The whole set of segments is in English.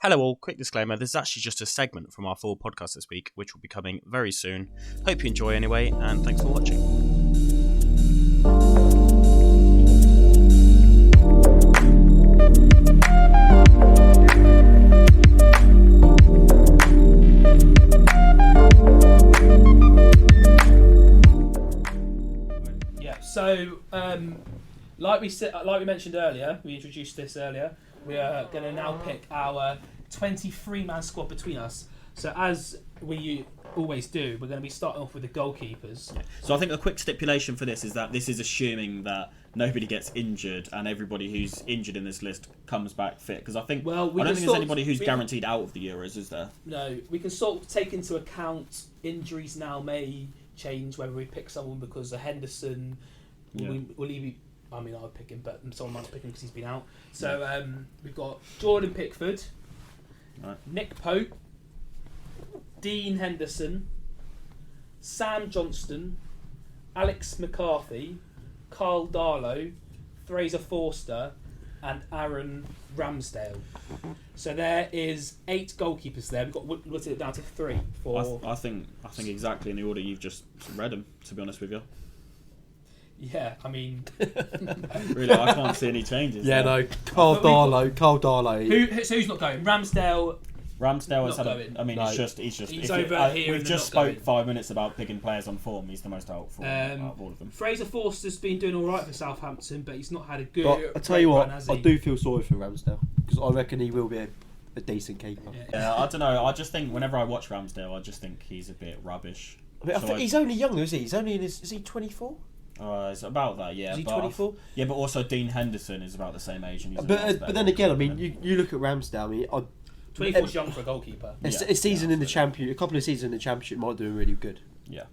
Hello all, quick disclaimer, this is actually just a segment from our full podcast this week, which will be coming very soon. Hope you enjoy anyway, and thanks for watching. Yeah, so like we mentioned earlier, we introduced this earlier, we are going to now pick our 23-man squad between us. So as we always do, we're going to be starting off with the goalkeepers. So I think a quick stipulation for this is that this is assuming that nobody gets injured and everybody who's injured in this list comes back fit. Because I think I don't think there's anybody who's guaranteed out of the Euros, is there? No, we can sort of take into account injuries now may change whether we pick someone because of Henderson. Will he be? I mean, I'll pick him, but someone might pick him because he's been out. So we've got Jordan Pickford, right. Nick Pope, Dean Henderson, Sam Johnston, Alex McCarthy, Carl Darlow, Fraser Foster, and Aaron Ramsdale. So there is 8 goalkeepers there. We've got whittled it down to 3. I think exactly in the order you've just read them. To be honest with you. Yeah, I mean, really, I can't see any changes. Yeah, there. no, Carl Darlow. So who's not going? Ramsdale has had going. I mean, No. he's over here. We've just spoke 5 minutes about picking players on form. He's the most out of all of them. Fraser Forster's been doing all right for Southampton, but he's not had a good. But I tell you what, run, has he? I do feel sorry for Ramsdale because I reckon he will be a decent keeper. Yeah, I don't know. I just think whenever I watch Ramsdale, I just think he's a bit rubbish. I mean, I think he's only young, is he? He's only in his. Is he 24? It's about that, yeah. Is he 24? Yeah, but also Dean Henderson is about the same age. And he's but then again, I mean, you look at Ramsdale. I mean, 24 is young for a goalkeeper. A season in the Championship, a couple of seasons in the Championship might do him really good. Yeah.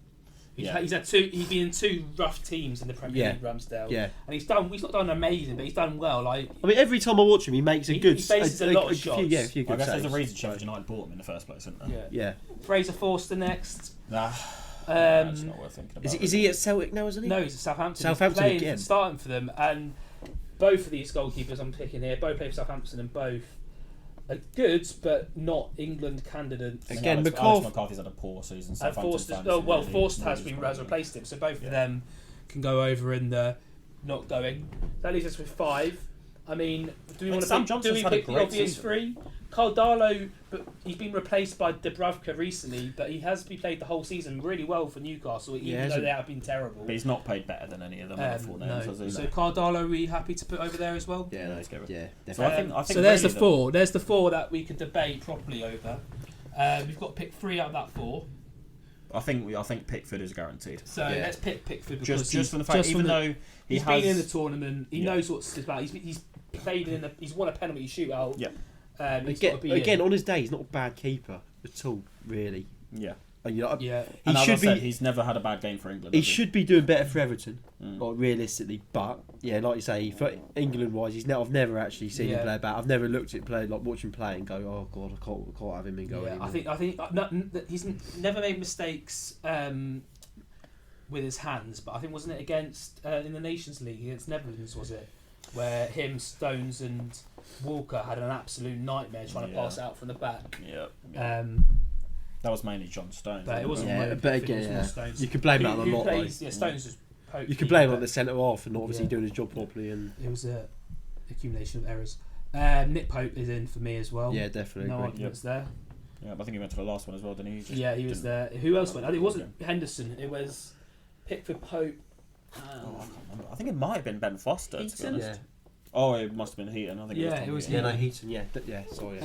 He's had 2. He's been in 2 rough teams in the Premier League. Ramsdale. Yeah. And he's not done amazing, but he's done well. Like, I mean, every time I watch him, he makes he faces a lot of shots. A few good I guess saves. there's a reason Sheffield United bought him in the first place, isn't there? Yeah. Fraser Forster next. Nah. It's not worth thinking about. Is he at Celtic now, isn't he? No, he's at Southampton. Southampton he's again. Starting for them, and both of these goalkeepers I'm picking here, both play for Southampton, and both are good, but not England candidates. Again, Alex McCarthy's had a poor season. Forster has replaced him, so both of them can go over in the not going. That leaves us with 5. I mean, do we want to pick the obvious 3? Carl Darlow, but he's been replaced by Dubravka recently, but he played the whole season really well for Newcastle, even though they have been terrible. But he's not played better than any of them. No. So Carl Darlow, are we happy to put over there as well? Yeah, let's go. Yeah, so I think so there's the 4. There's the 4 that we could debate properly over. We've got to pick 3 out of that 4. I think Pickford is guaranteed. So let's pick Pickford because just from the fact, even though he's been in the tournament, he knows what it's about. He's played he's won a penalty shootout. Yeah. Again, on his day, he's not a bad keeper at all, really. Yeah. He's never had a bad game for England. He should be doing better for Everton, realistically. But yeah, like you say, for England-wise, I've never actually seen him play bad. I've never looked at watch him play and go, oh god, I can't have him in goal anymore. I think he's never made mistakes with his hands, but I think wasn't it against in the Nations League against Netherlands, was it? Where him, Stones and Walker had an absolute nightmare trying to pass out from the back. Yeah. That was mainly John Stones. But it wasn't. Yeah, but again, Stones. You could blame that on a lot. Stones was poked. You could blame on the centre half and not obviously doing his job properly. And it was a accumulation of errors. Nick Pope is in for me as well. Yeah, definitely. No arguments there. Yeah, but I think he went to the last one as well, didn't he? He was there. Who else went? It wasn't Henderson. It was Pickford, Pope. I can't remember. I think it might have been Ben Foster. Heaton? To be honest. Yeah. Oh, it must have been Heaton. I think it was Heaton. Heaton. Yeah. Sorry.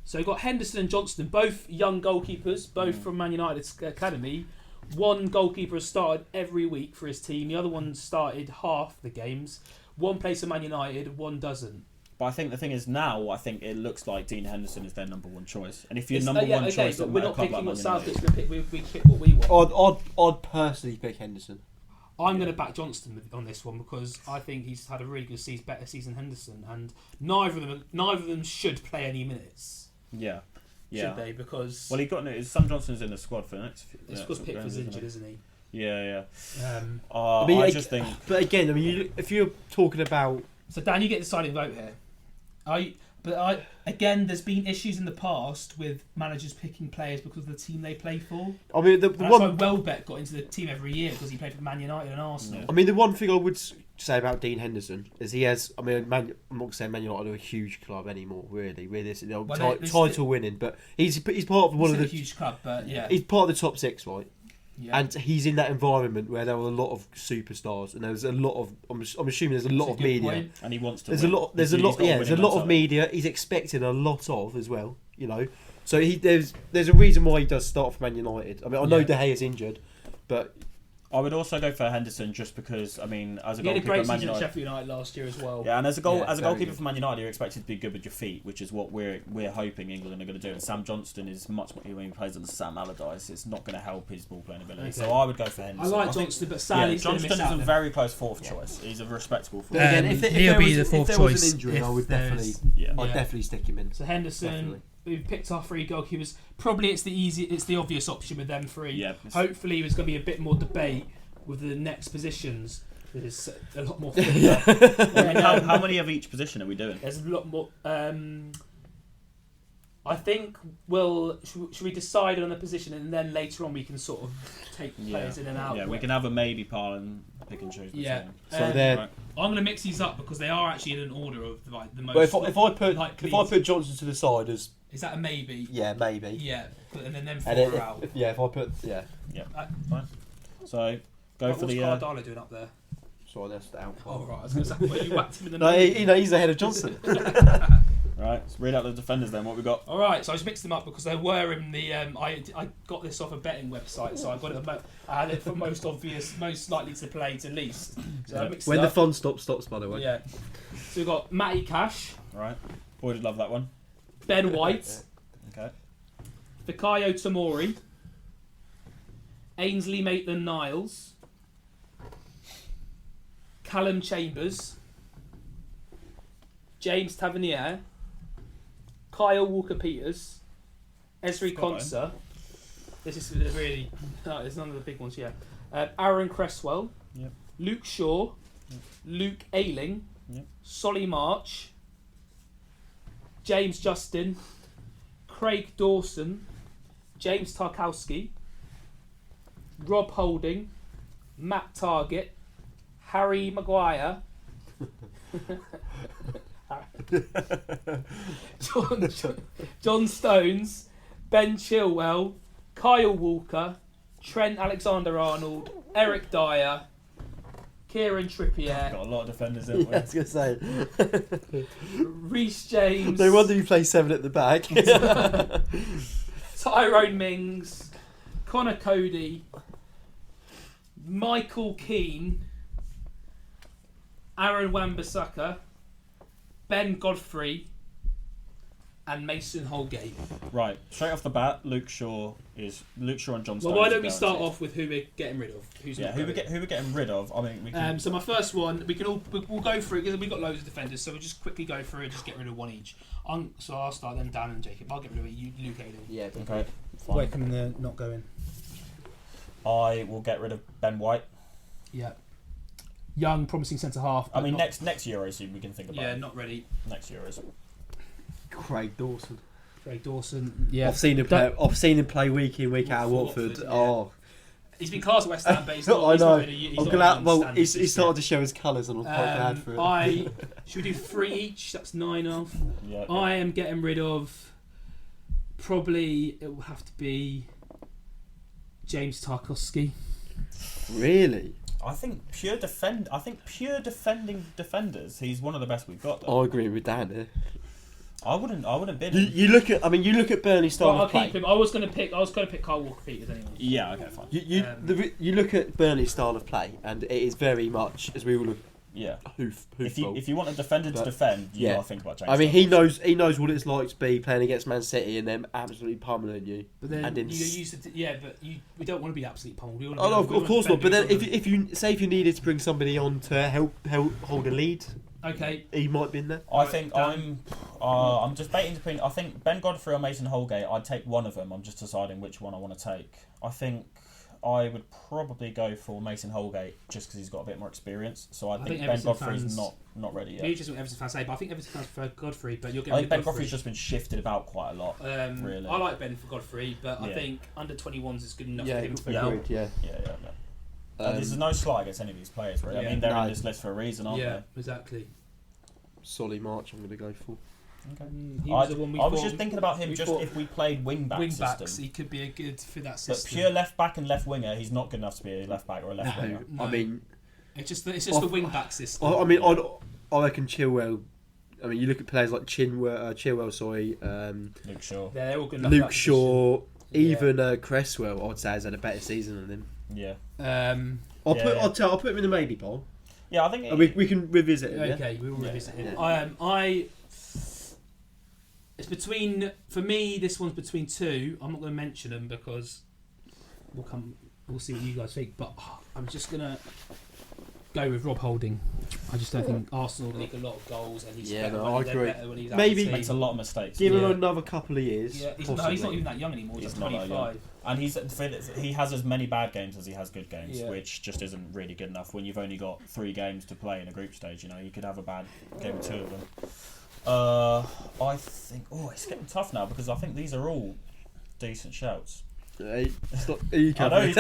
So we've got Henderson and Johnston, both young goalkeepers, both from Man United's academy. One goalkeeper has started every week for his team. The other one started half the games. One plays for Man United, one doesn't. But I think the thing is now, I think it looks like Dean Henderson is their number 1 choice. And if you're number one choice, we're not picking what Southgate's going to pick. We pick what we want. I'd personally pick Henderson. I'm going to back Johnston on this one because I think he's had a really good season, better season than Henderson, and neither of them should play any minutes. Yeah. Should they? Because he got Sam Johnson's in the squad for the next. It's because Pickford's injured, isn't he? Yeah. I just think. But again, I mean, if you're talking about, so Dan, you get the deciding vote here. But there's been issues in the past with managers picking players because of the team they play for. I mean, that's why Welbeck got into the team every year because he played for Man United and Arsenal. I mean, the one thing I would say about Dean Henderson is he has. I mean, I'm not saying Man United are a huge club anymore. Really, title winning, but he's part of one of the huge club. But yeah, he's part of the top 6, right? Yeah. And he's in that environment where there were a lot of superstars, and there's a lot of. I'm assuming there's a lot of media, point. And he wants to. There's win. There's a lot of media. He's expecting a lot of as well. You know, so there's a reason why he does start for Man United. I mean, I know De Gea's injured, but. I would also go for Henderson just because, I mean, as a goalkeeper for Man United, United, Sheffield United last year as well. Yeah, and as a goalkeeper for Man United, you're expected to be good with your feet, which is what we're hoping England are going to do. And Sam Johnston is much more when he plays on Sam Allardyce. It's not going to help his ball playing ability. Okay. So I would go for Henderson. I like Johnston, but sadly, Johnston is a very close fourth choice. He's a respectable fourth. Again, if there was an injury, I would I'd definitely stick him in. So Henderson. Definitely. We've picked our 3 goalkeepers. Probably it's the obvious option with them 3. Yeah, hopefully there's going to be a bit more debate with the next positions. There's a lot more. How many of each position are we doing? There's a lot more. I think should we decide on a position and then later on we can sort of take players in and out. Yeah, we can have a maybe pile and pick and choose. Yeah. So I'm going to mix these up because they are actually in an order of like the most. But if I put Johnson to the side as. Is that a maybe? Yeah, maybe. Yeah, and then 4 are out. If I put fine. So. Go for the. What's Cardano doing up there? Sorry, that's the out. Oh right, I was going to say, well, you whacked him in the No, he's ahead of Johnson. Right, let's read out the defenders then. What we got? All right, so I just mixed them up because they were in the. I got this off a betting website, so I got it. I had it from most obvious, most likely to play to least. So I mixed when it the up. fun stops, by the way. Yeah. So we've got Matty Cash. Right. Boy, did love that one. Ben White. Okay. Fikayo Tomori. Ainsley Maitland-Niles. Callum Chambers, James Tavernier, Kyle Walker-Peters, Ezri Konsa. This is really... No, it's none of the big ones, yeah. Aaron Cresswell, yep. Luke Shaw, yep. Luke Ayling, yep. Solly March, James Justin, Craig Dawson, James Tarkowski, Rob Holding, Matt Targett, Harry Maguire, John Stones, Ben Chilwell, Kyle Walker, Trent Alexander-Arnold, Eric Dyer, Kieran Trippier. Got a lot of defenders, haven't we? I was going to say. Reece James. No wonder you play 7 at the back. Tyrone Mings, Connor Cody, Michael Keane, Aaron Wan-Bissaka, Ben Godfrey, and Mason Holgate. Right, straight off the bat, Luke Shaw and John Stones. Well, why don't we start off with who we're getting rid of? Who we're getting rid of? I mean, we can. So my first one, we'll go through it because we've got loads of defenders. So we'll just quickly go through it, just get rid of one each. So I'll start then Dan and Jacob. I'll get rid of Luke Ayling. Yeah. Okay. Fine. Where can the not go in? I will get rid of Ben White. Yeah. Young, promising centre half. I mean, next Euros we can think about. Yeah, not ready. Next Euros. Craig Dawson. Yeah. I've seen him play week in, week out at Watford. Yeah. Oh. He's been classed at West Ham, but he's not. I know. He's started to show his colours, and I'm quite glad for it. Should we do 3 each? That's 9 off. Yeah. I am getting rid of. Probably it will have to be James Tarkowski. Really? I think pure defending defenders. He's one of the best we've got. Though. I agree with Dan here. I wouldn't bid him. You look at Burnley's style of play. I'll keep him. I was going to pick Kyle Walker-Peters anyway. Yeah. Okay. Fine. You look at Burnley's style of play, and it is very much as we all look. Yeah. If you want a defender to defend, you gotta think about James. I mean, he knows what it's like to be playing against Man City and them absolutely pummeling you. But then we don't want to be absolutely pummeled. Of course not. But then if you needed to bring somebody on to help hold a lead, okay, he might be in there. I think I'm just debating between. I think Ben Godfrey or Mason Holgate. I'd take one of them. I'm just deciding which one I want to take. I think I would probably go for Mason Holgate just because he's got a bit more experience. So I think Ben Everton Godfrey's fans, not ready yet. Maybe just what Everton fans say, but I think Everton fans prefer Godfrey. But you're I getting think Ben Godfrey's just been shifted about quite a lot. Really, I like Ben for Godfrey, but I think under 21s is good enough for him for now. Yeah. There's no slight against any of these players, really. I mean, they're in this list for a reason, aren't they? Yeah, exactly. Solly March, I'm going to go for. Okay. He was the one we I was thought- just thinking about him just if we played wing-back Wing system. backs, he could be a good for that system. But pure left-back and left-winger, he's not good enough to be a left-back or a left-winger. No. I mean... It's just the wing-back system. I mean, I reckon Chilwell... I mean, you look at players like Chilwell, Luke Shaw. They're all good enough. Luke Shaw, even Cresswell, I'd say, has had a better season than him. Yeah. I'll put him in the maybe poll. Yeah, I think... We can revisit it. Okay, we will revisit it. Yeah. It's between... For me, this one's between two. I'm not going to mention them because we'll see what you guys think. But I'm just going to go with Rob Holding. I just don't think Arsenal leak a lot of goals, and he's better when he's out Maybe of the team. makes a lot of mistakes. Give him another couple of years. Yeah, he's not even that young anymore. He's 25. And he has as many bad games as he has good games, Yeah. which just isn't really good enough when you've only got 3 games to play in a group stage. You know, you could have a bad game or 2 of them. I think... Oh, it's getting tough now because I think these are all decent shouts. Hey, stop. I know you're trying to no,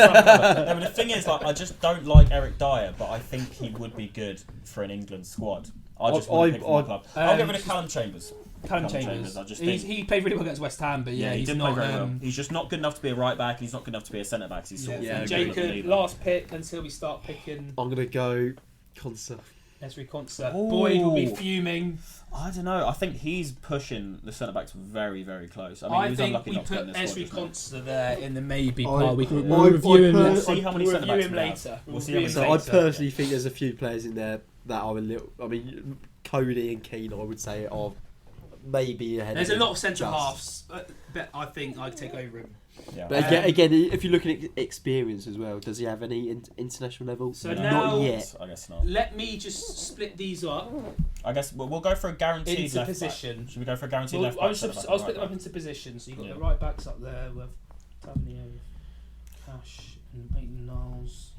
but the thing is, like, I just don't like Eric Dyer, but I think he would be good for an England squad. I just want to pick from the club. I'll get rid of Callum Chambers. Callum Chambers. I just he played really well against West Ham, but he he's did not. play very well. He's just not good enough to be a right back. He's not good enough to be a centre back. He's sort of Jacob, last pick until we start picking. I'm gonna go Konsa. Esri Konsa. Boyd will be fuming. I don't know. I think he's pushing the centre backs very, very close. I mean, he was think unlucky we not to get put in this Esri squad. Konsa there in the maybe I- part. We'll I- review him. I- Let's see how many centre backs him we have. later. We'll see review how him many I later. personally think there's a few players in there that are a little. I mean, Cody and Keane, I would say, are maybe ahead. There's of a him lot of centre just. halves, but I think I'd take over him. Yeah. But again, if you're looking at experience as well, does he have any international level? So No. now, Not yet. I guess not. let me just split these up I guess we'll go for a guaranteed into left position. back. Should we go for a guaranteed Well, left I'll back? split them up into positions. So you've got the right backs up there with Tavernier, Cash, and Maitland-Niles.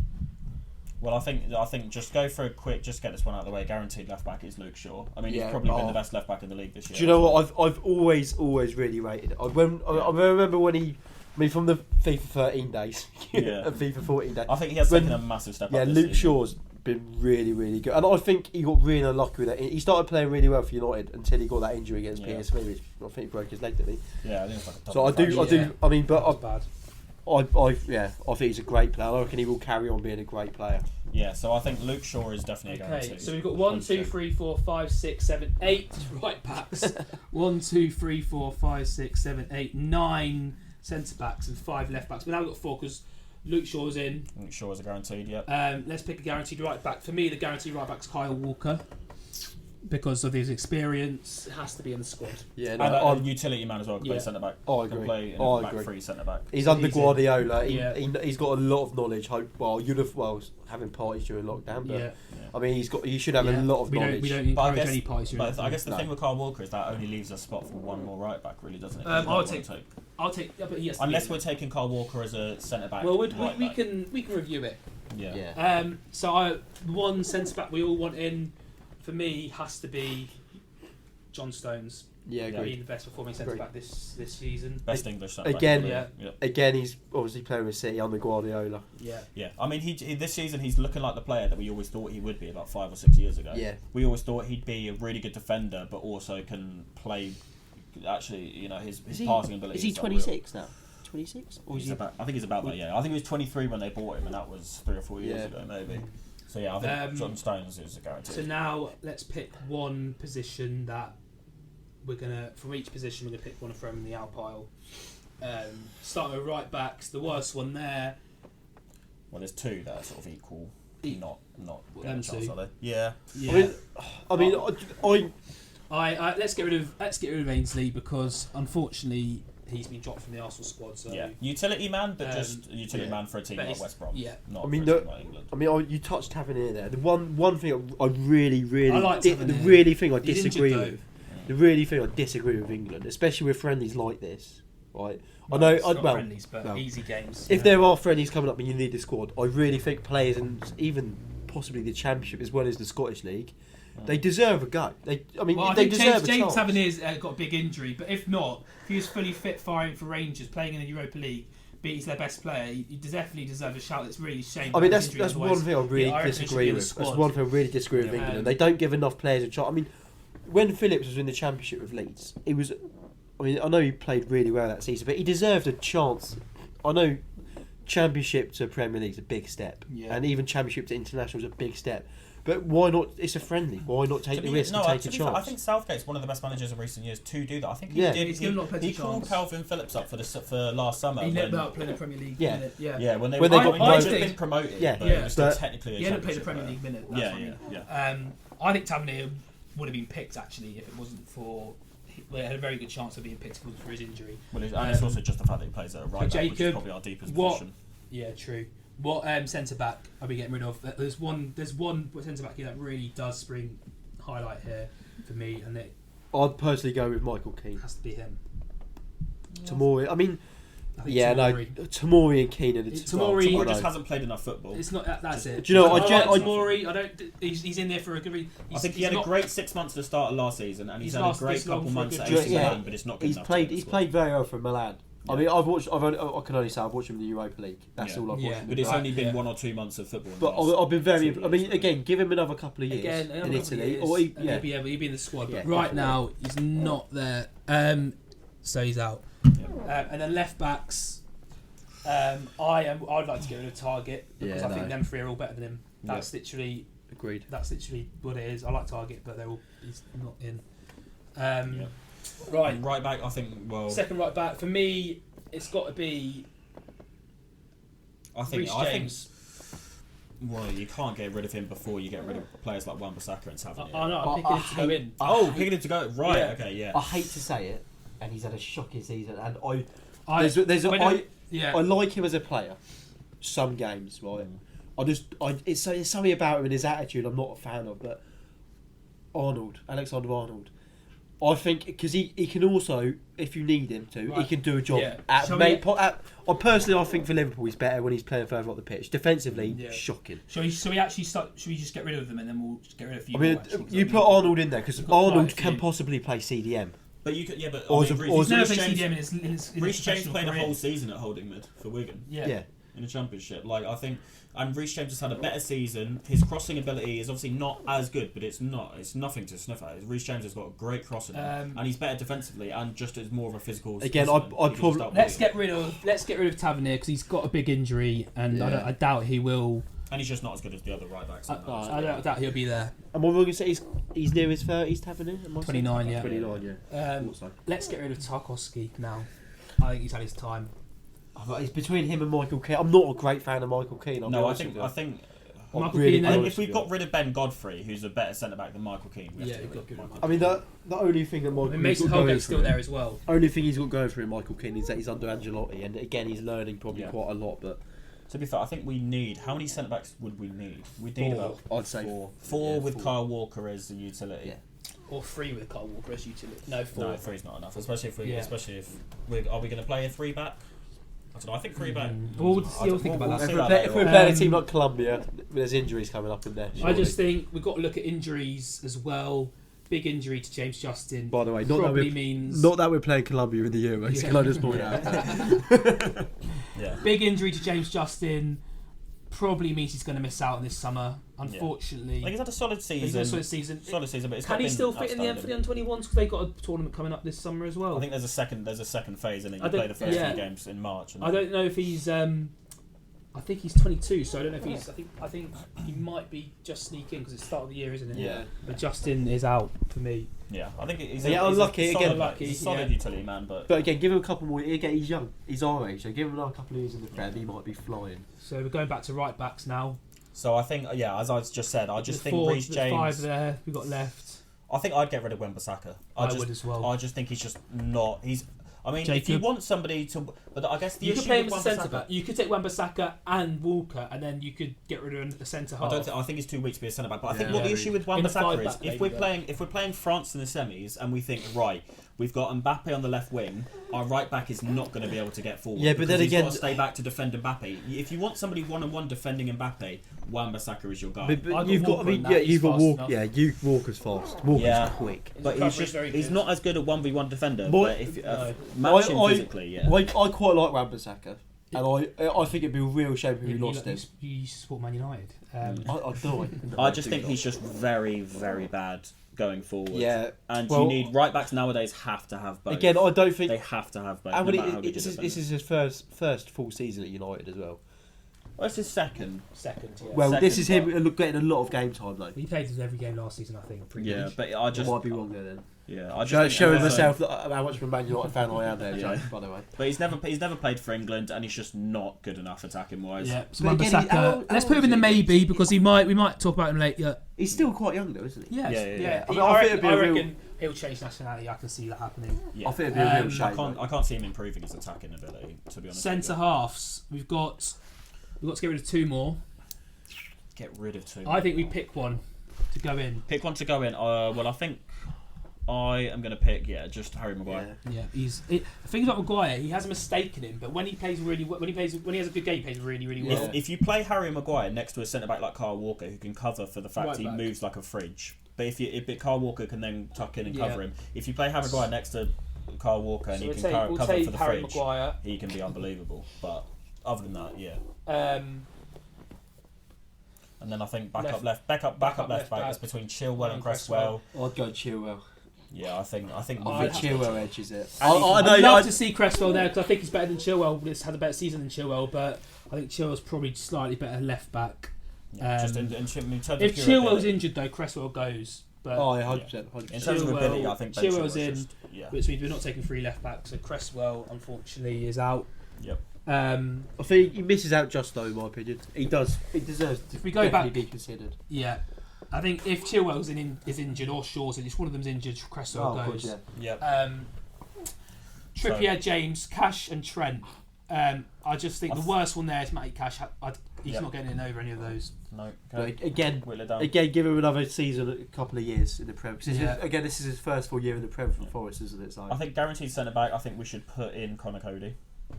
Well, I think just go for a quick, just get this one out of the way. Guaranteed left back is Luke Shaw. I mean, he's probably been the best left back in the league this year. Do you know what? I've always really rated it. I remember when he. I mean, from the FIFA 13 days and FIFA 14 days. I think he has taken a massive step up. Yeah, this Luke season. Shaw's been really, really good. And I think he got really unlucky with that. He started playing really well for United until he got that injury against PSV, which I think he broke his leg, didn't he? Yeah, I think it's like a So I do. I mean, but Bad. I think he's a great player. I reckon he will carry on being a great player. Yeah, so I think Luke Shaw is definitely a Okay, guarantee. so we've got 1, 2, 3, 4, 5, 6, 7, 8 right backs. 1, 2, 3, 4, 5, 6, 7, 8, 9 centre backs and 5 left backs. But now we've got 4 because Luke Shaw's in. Luke Shaw is a guaranteed. Yep. Let's pick a guaranteed right back. For me, the guaranteed right back's Kyle Walker because of his experience. It has to be in the squad. Yeah, And a utility man as well. Can play centre back. I Can agree. play in I a back agree. 3 centre back. He's under He's in. Guardiola. Yeah. He's got a lot of knowledge. Having parties during lockdown, but Yeah. I mean, he should have a lot of knowledge. We don't But I encourage guess- any parties. But I guess the thing with Kyle Walker is that only leaves a spot for one more right back, really, doesn't it? I'll take. Yeah, but he has to Unless be we're in. taking Kyle Walker as a centre back. Well, right we back. can review it. Yeah. So one centre back we all want in for me has to be John Stones. Yeah, Being agree. the best performing centre back this season. Best English centre back. Again, in the yeah. league. Yep. Again, he's obviously playing with City under Guardiola. Yeah. Yeah, I mean, he this season he's looking like the player that we always thought he would be about 5 or 6 years ago. Yeah. We always thought he'd be a really good defender, but also can play. Actually, you know, his passing ability. Is he 26 now? 26? Or is he? I think he's about that. Yeah, I think he was 23 when they bought him, and that was 3 or 4 years ago, maybe. So yeah, I think John Stones is a guarantee. So now let's pick one position that we're gonna. From each position, we're gonna pick one from the out pile. Starting with right backs, the worst one there. Well, there's 2 that are sort of equal. Not them chance, two. are they? Yeah. Yeah. I mean, Let's get rid of Ainsley because unfortunately he's been dropped from the Arsenal squad. So Yeah, utility man, but just a utility man for a team but like it's- West Brom. yeah. Not I mean, for a team like England. you touched Tavernier there. The one thing I really, I like the Tavernier. really thing I He's disagree injured, with. The really thing I disagree with England, especially with friendlies like this. right? No, I know. it's not friendlies, but easy games. If there are friendlies coming up and you need the squad, I really think players and even possibly the Championship as well as the Scottish League, they deserve a go. They deserve a James chance. Tavernier's got a big injury, but if not, if he was fully fit, firing for Rangers, playing in the Europa League, he's their best player, he definitely deserves a shout. It's really a shame. I mean, that's one thing I really disagree with. That's one thing I really disagree with England. They don't give enough players a chance. I mean, when Phillips was in the Championship with Leeds, he was. I mean, I know he played really well that season, but he deserved a chance. I know Championship to Premier League is a big step, and even Championship to International is a big step. But why not? It's a friendly. Why not take the risk and take a chance? I think Southgate's one of the best managers in recent years to do that. I think he called Calvin Phillips up for last summer. He never played the Premier League. When they got been promoted. But it was still technically he hadn't played the Premier League minute. I think Tavernier would have been picked actually if it wasn't for. They had a very good chance of being picked for his injury. Well, and it's also just the fact that he plays at a right back, which is probably our deepest position. Yeah, true. What centre back are we getting rid of? There's one centre back here that really does spring highlight here for me, and I'd personally go with Michael Keane. Has to be him. Tamori. I mean, Tamori and Keane are the two. Tamori just hasn't played enough football. It's not that's it. Do you know? Tamori. I don't. He's in there for a good reason. I think he had a great 6 months to start last season, and he's had a great couple months at AC Milan, but it's not good enough. He's played very well for Milan. I mean, I can only say I've watched him in the Europa League. That's all I've watched him. But it's only been 1 or 2 months of football. But I've been very. I mean, again, give him another couple of years in Italy, or he'll be in the squad. But right now, he's not there. So he's out. And then left backs. I'd like to get rid of Target because I think them three are all better than him. That's literally agreed. That's literally what it is. I like Target, but he's not in. Right back. I think second right back for me. It's got to be. I think. Well, you can't get rid of him before you get rid of players like Wan-Bissaka and Tavernier. I know. I'm picking him to go in. Picking him to go right. Yeah. Okay, yeah. I hate to say it, and he's had a shocking season, and I like him as a player. Some games, right? It's something about him and his attitude I'm not a fan of, but Alexander Arnold. I think because he can also, if you need him to, he can do a job. I think for Liverpool he's better when he's playing further up the pitch. Defensively, shocking. Should we just get rid of them and then we'll just get rid of a few? I mean, you put Arnold in there because Arnold can possibly play CDM. But you could, but he's never played CDM in his Reece James played a whole season at holding mid for Wigan. Yeah. In the Championship, I think, and Reece James has had a better season. His crossing ability is obviously not as good, but it's nothing to sniff at. Reece James has got a great crossing, and he's better defensively, and just is more of a physical. Again, I'd probably let's get rid of Tavernier because he's got a big injury, and I doubt he will. And he's just not as good as the other right backs. I don't doubt he'll be there. And what we're going to say he's near his 30s, Tavernier. 29, yeah. 29, yeah. Let's get rid of Tarkowski now. I think he's had his time. It's between him and Michael Keane. I'm not a great fan of Michael Keane. I think Michael Keane. If we've got rid of Ben Godfrey, who's a better centre back than Michael Keane, I mean, the only thing that Michael Mason Holgate's still there as well. Only thing he's got going for him, Michael Keane, is that he's under Ancelotti, and again he's learning probably quite a lot. But to be fair, I think we need. How many centre backs would we need? We need about. I'd say four with Kyle Walker as a utility. Yeah. Or 3 with Kyle Walker as utility. No, 4. No, 3's not enough. Especially if we're are we going to play a 3 back? I don't know. I think 3 back. We'll think about that. If we're playing a team like Colombia, there's injuries coming up in there. I just think we've got to look at injuries as well. Big injury to James Justin. By the way, not that we're playing Colombia in the Euros. Can I just point out? Big injury to James Justin probably means he's going to miss out on this summer. Unfortunately, he's had a solid season. But it's can he still fit in for the under-21s because they've got a tournament coming up this summer as well? I think there's a second phase, and then you play the first few games in March. I don't know if he's. I think he's 22, so I don't know if he's. I think he might be just sneaking because it's the start of the year, isn't it? Yeah. But Justin is out for me. Yeah, I think he's unlucky again. He's a solid utility man, but again, give him a couple more. Again, he's young. He's our age, so give him another couple of years in the Prem. He might be flying. So we're going back to right backs now. So I think, as I just said, I just think Reece James. 5 there we've got left. I think I'd get rid of Wan-Bissaka. I would as well. I just think he's just not. I mean, Jacob. if you want somebody to, but I guess you could play him as a centre back. You could take Wan-Bissaka and Walker, and then you could get rid of the centre half. I think he's too weak to be a centre back. But I think what the issue with Wan-Bissaka is, if we're playing France in the semis, and we think We've got Mbappe on the left wing. Our right back is not going to be able to get forward. Yeah, but then he's again, got to stay back to defend Mbappe. If you want somebody 1-on-1 defending Mbappe, Wan-Bissaka is your guy. But you've got Walker. Yeah, Walker's fast. Walker's quick. But he's not as good at 1v1 defender. But if match him physically, I quite like Wan-Bissaka. And I think it'd be a real shame if we lost him. You support Man United. I do. I just think he's just very, very bad going forward. Yeah. And you need right backs nowadays have to have both. Again, I don't think they have to have both. This is his first full season at United as well. Well, it's his second. Second, yeah. Well, this is him getting a lot of game time though. He played every game last season, I think. Yeah, but I might be wrong there then. Yeah, I just showing myself how much of a Man United fan I am there, Jake, by the way. But he's never played for England, and he's just not good enough attacking wise. Yeah, so Wan-Bissaka, let's put him in the maybe because we might talk about him later. He's still quite young though, isn't he? Yeah. I reckon he'll change nationality. I can see that happening. Yeah. I think it'd be a real shame. I can't see him improving his attacking ability. To be honest. Centre halves, we've got to get rid of 2 more. Get rid of 2. I think we pick one to go in. Pick one to go in. Well, I think I am going to pick just Harry Maguire. Yeah. The thing about Maguire, he has a mistake in him, but when he plays really, when he has a good game, he plays really, really well. If you play Harry Maguire next to a centre back like Kyle Walker, who can cover for the fact he moves like a fridge, but if Kyle Walker can then tuck in and cover him, if you play Harry Maguire next to Kyle Walker and he can cover for the Harry fridge, Maguire. he can be unbelievable. But other than that, and then I think back up left back is between Chilwell and Cresswell. I'd go Chilwell. Yeah, I think Chilwell edges it. I'd love to see Cresswell there because I think he's better than Chilwell. He's had a better season than Chilwell, but I think Chilwell's probably slightly better left back. Just in terms of if Chilwell's injured though, Cresswell goes. But 100%. In terms of ability, I think Chilwell's in, which means we're not taking 3 left backs. So Cresswell, unfortunately, is out. Yep. I think he misses out just though, in my opinion. He does. He deserves to be considered. Yeah. I think if Chilwell's is injured or Shaw's injured, if one of them's injured, Cresswell goes. Course, yeah. Trippier, James, Cash and Trent. I just think the worst one there is Matty Cash. He's not getting in over any of those. No. But again, give him another season, a couple of years in the Prem. Again, this is his first full year in the Prem for Forest, isn't it? So I think guaranteed centre back. I think we should put in Connor Cody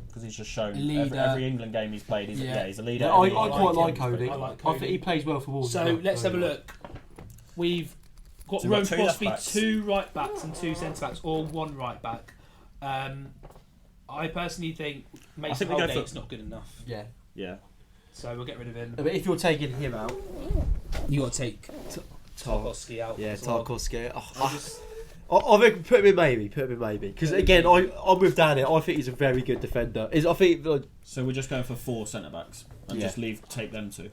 because he's just shown every England game he's played. He's a leader. Yeah, I quite like Cody. I think he plays well for Wolves. So let's have a look. We've got Rome possibly 2 right backs and 2 centre backs, or 1 right back. I personally think Mason Holgate's not good enough. Yeah. So we'll get rid of him. But if you're taking him out, you got to take Tarkowski out. Yeah, Tarkowski. I think put him in maybe. Because again, I'm with Danny. I think he's a very good defender. So we're just going for 4 centre backs and just take them 2.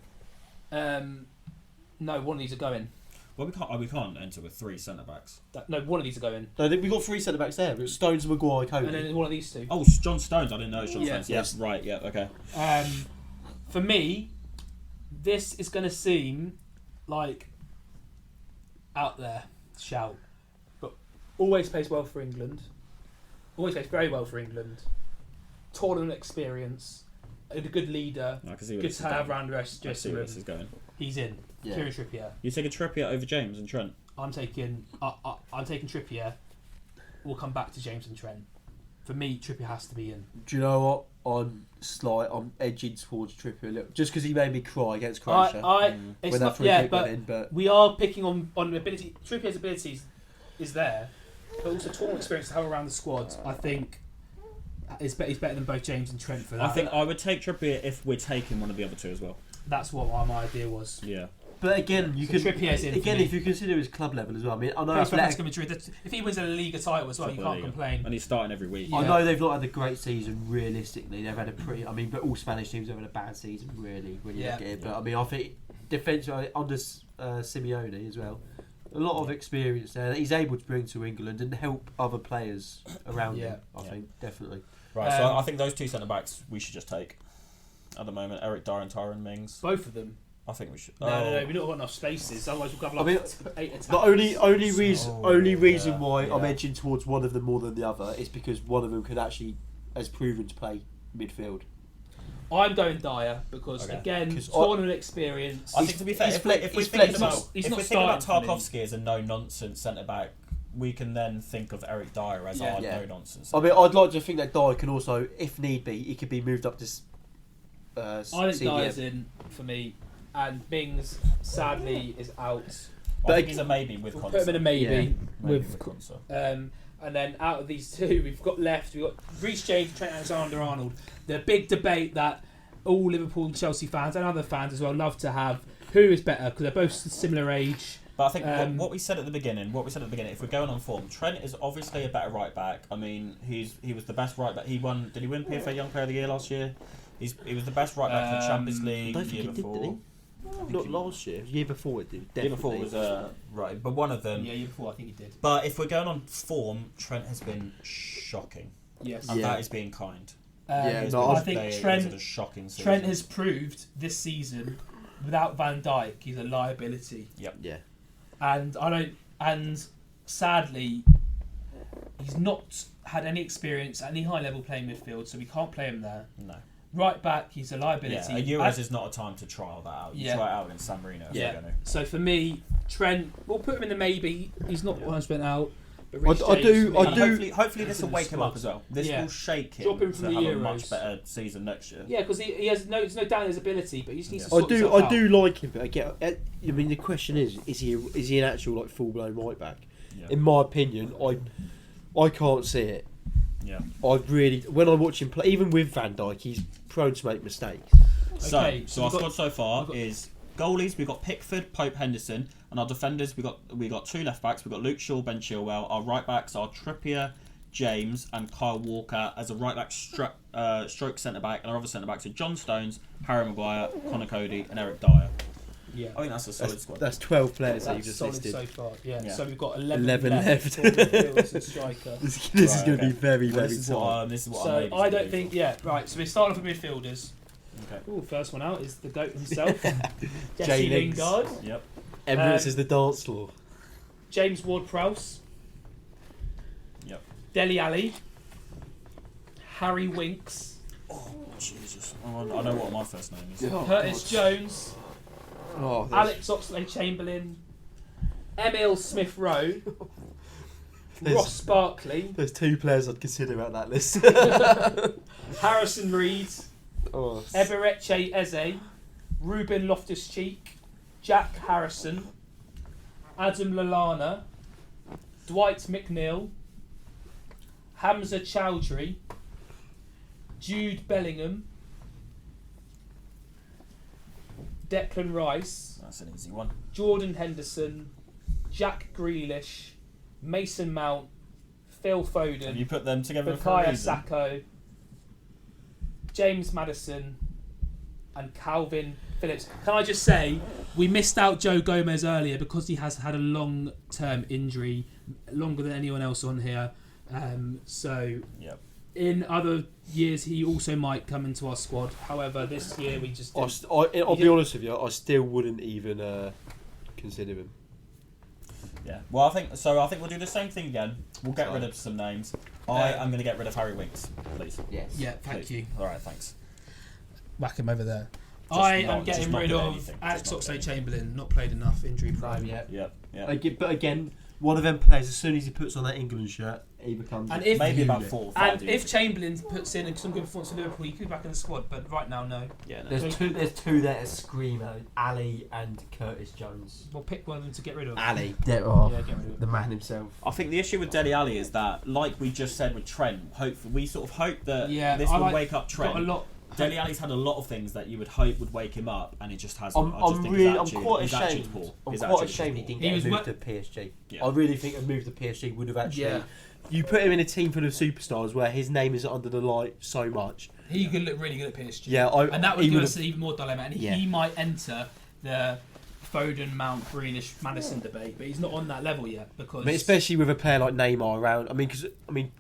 No, one of these are going. Well, we can't enter with 3 centre backs. No, one of these are going. No, we've got 3 centre backs there. It's Stones, Maguire, Cody. And then one of these 2. Oh, John Stones. I didn't know it was John Stones. Yes, right. Yeah, okay. For me, this is going to seem like out there shout, but always plays well for England. Always plays very well for England. Tournament experience, a good leader. I can see good to have around the dressing room. This is going. He's in. Yeah. Kieran Trippier. You take a Trippier over James and Trent. I'm taking Trippier. We'll come back to James and Trent. For me, Trippier has to be in. Do you know what? I'm edging towards Trippier a little, just because he made me cry against Croatia. But we are picking on ability. Trippier's abilities is there, but also tournament experience to have around the squad. I think he's better than both James and Trent for that. I think I would take Trippier if we're taking one of the other 2 as well. That's what my idea was. Yeah. But again, Trippier's in if you consider his club level as well. I mean, I know Madrid. If he wins a Liga title as well, you can't complain. And he's starting every week. I know they've not had a great season. Realistically, they've had a pretty. I mean, but all Spanish teams have had a bad season. Really, when you look at it. But I mean, I think defence under Simeone as well. A lot of experience there that he's able to bring to England and help other players around him. I think definitely. Right. So I think those 2 centre backs we should just take at the moment. Eric Dyer and Tyrone Mings. Both of them. I think we should. No, we've not got enough spaces. Otherwise, we'll have 8 attacks. The only reason why I'm edging towards one of them more than the other is because one of them has proven to play midfield. I'm going Dyer because again, tournament experience. I think to be fair, if we're thinking about Tarkowski as a no nonsense centre back we can then think of Eric Dyer as our no nonsense. I mean, I'd like to think that Dyer can also, if need be, he could be moved up to. I think Dyer's in for me, and Mings sadly is out. But I think he's a maybe with Conser. Put him in a maybe with Conser. And then out of these two, we've got Reece James, Trent Alexander-Arnold. The big debate that all Liverpool and Chelsea fans and other fans as well love to have: who is better? Because they're both similar age. But I think what we said at the beginning, if we're going on form, Trent is obviously a better right back. I mean, he was the best right back. Did he win PFA Young Player of the Year last year? He was the best right back for the Champions League I don't year think he before. Did he? Not last year. Year before it did. Definitely. Year before was right, but one of them. Yeah, year before I think he did. But if we're going on form, Trent has been shocking. Yes, and that is being kind. I think Trent has proved this season, without Van Dijk, he's a liability. Yep. Yeah. And sadly, he's not had any experience at any high level playing midfield, so we can't play him there. No. Right back, he's a liability. Yeah, Euros is not a time to trial that out. You try it out against San Marino. Yeah. So for me, Trent, we'll put him in the maybe. He's not 100% out. But I do. Hopefully, this will wake him up as well. This will shake him. Drop him from to the have Euros. a much better season next year. Yeah, because he has no doubt in his ability, but he just needs to. I do like him, but I mean, the question is he an actual like full blown right back? Yeah. In my opinion, I can't see it. Yeah. When I watch him play, even with Van Dijk, he's prone to make mistakes. So our squad so far is goalies. We've got Pickford, Pope, Henderson, and our defenders we got two left backs. We've got Luke Shaw, Ben Chilwell. Our right backs are Trippier, James, and Kyle Walker as a right back stroke centre back, and our other centre backs are John Stones, Harry Maguire, Connor Cody, and Eric Dyer. Yeah, I think that's a solid squad. That's 12 players that you've just solid listed so far. Yeah. So we've got 11 left. Striker. This is going to be very, very tight. This is what so I don't think. Yeah, right. So we're starting off with midfielders. Okay. Ooh, first one out is the GOAT himself, Jesse Jay Lingard. Yep. Emirates is the dance floor. James Ward-Prowse. Yep. Dele Alli. Harry Winks. Oh Jesus! I know what my first name is. Curtis Jones. Alex Oxlade-Chamberlain, Emile Smith-Rowe, Ross Barkley. There's two players I'd consider at that list. Harrison Reed, Eberechi Eze, Ruben Loftus-Cheek, Jack Harrison, Adam Lallana, Dwight McNeil, Hamza Chowdhury, Jude Bellingham, Declan Rice. That's an easy one. Jordan Henderson, Jack Grealish, Mason Mount, Phil Foden. Have you put them together for a Bukayo reason? Saka, James Maddison, and Calvin Phillips. Can I just say, we missed out Joe Gomez earlier because he has had a long-term injury, longer than anyone else on here. Yep. In other years, he also might come into our squad. However, this year we just didn't. I'll be honest with you, I still wouldn't even consider him. Yeah. Well, I think we'll do the same thing again. We'll get rid of some names. I am going to get rid of Harry Winks, please. Yes. Yeah, thank you. All right, thanks. Whack him over there. I am getting rid of Alex Oxlade-Chamberlain. Not played enough, injury prone yet. Yep. But again, one of them players, as soon as he puts on that England shirt, he becomes maybe about 4 or 5 And if Chamberlain puts in some good performance for Liverpool, he could be back in the squad. But right now, no. Yeah, no. There's two there to scream at: Ali and Curtis Jones. We'll pick one of them to get rid of. Ali, get rid of him. The man himself. I think the issue with Dele Alli is that, like we just said with Trent, we sort of hope that this would wake up Trent. Dele Alli's had a lot of things that you would hope would wake him up, and it just hasn't. I'm quite ashamed. I'm quite ashamed he didn't get moved to PSG. Yeah. I really think a move to PSG would have actually. Yeah. You put him in a team full of superstars where his name is under the light so much. He could look really good at PSG. Yeah, and that would give us an even more dilemma. And he might enter the Foden, Mount, Grealish, Maddison debate, but he's not on that level yet because. But especially with a player like Neymar around,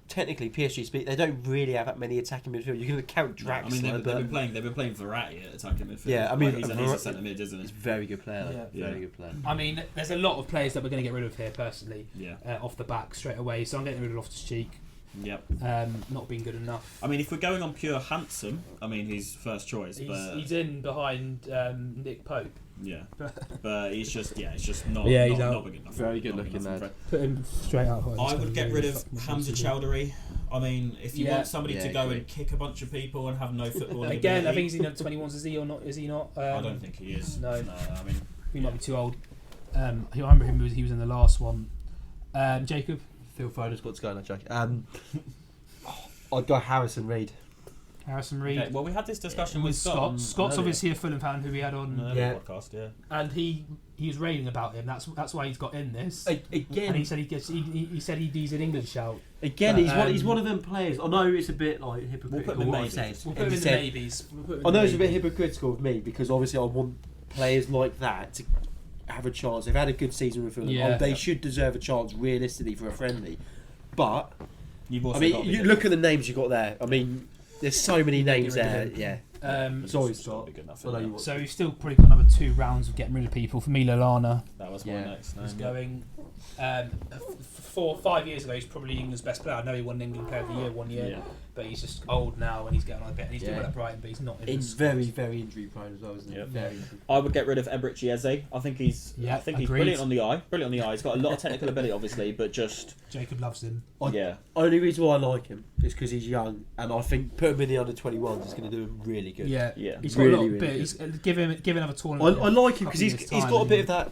technically PSG they don't really have that many attacking midfield. You're going to count Draxler. They've been playing Verratti at attacking midfield. Yeah, he's a centre mid, isn't he? He's a very good player. Yeah. Very good player. There's a lot of players that we're going to get rid of here personally. Yeah. Off the back straight away. So I'm getting rid of Loftus-Cheek. Yep. Not been good enough. I mean, if we're going on pure handsome, I mean, he's first choice. He's in behind Nick Pope. Yeah, but he's just not he's not big enough. Very good looking lad. Put him straight out. I would get rid of Hamza Chowdhury. I mean, if you want somebody to go and kick a bunch of people and have no football again, I think he's in the 21s. Is he or not? Is he not? I don't think he is. No, I mean, he might be too old. I remember him. He was in the last one. Jacob. Phil Foden's got to go now, Jack. I'd go Harrison Reid. Okay, well, we had this discussion with Scott. Scott's obviously a Fulham fan who we had on the podcast, and he was raving about him. That's why he's got in this. Again, and he said he's an English shout. Again, he's one of them players. I know it's a bit like hypocritical. We'll what I said. We'll put him in the maybes. I know it's a bit hypocritical of me because obviously I want players like that to have a chance. They've had a good season with Fulham. They should deserve a chance realistically for a friendly. But you look at the names you got there. I mean, there's so many names there. Yeah. Sorry, Scott. So we've still probably got another 2 rounds of getting rid of people. For me, Lallana. That was my next name. He's going. 4 or 5 years ago, he's probably England's best player. I know he won England Player of the Year 1 year, but he's just old now and he's getting on a bit. And he's doing well at Brighton, but he's not in He's very, very injury prone as well, isn't he? Very. I would get rid of Eberechi Eze. I think he's brilliant on the eye. He's got a lot of technical ability, obviously, but just Jacob loves him. Only reason why I like him is because he's young, and I think put him in the under 21s is going to do him really good. Yeah. He's got a lot of bit. Give him another tournament. I like him because he's got a bit of that.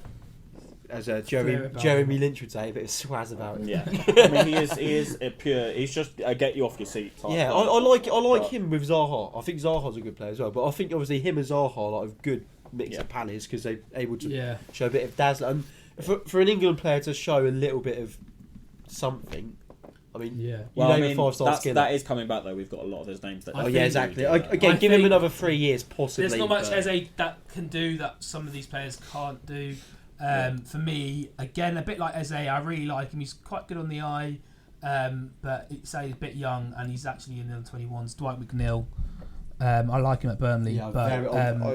As Jeremy Lynch would say, a bit of swaz about him. Yeah, I mean he is a pure. He's just a get you off your seat type. Yeah, I like him with Zaha. I think Zaha's a good player as well. But I think obviously him and Zaha are like a good mix of Palace because they're able to show a bit of dazzle. And for an England player to show a little bit of something. I mean, a 5-star skill. That is coming back though. We've got a lot of those names. Exactly. Again, give him another 3 years, possibly. There's not much Eze that can do that some of these players can't do. For me, again, a bit like Eze, I really like him. He's quite good on the eye, but he's a bit young, and he's actually in the 21s. Dwight McNeil, I like him at Burnley,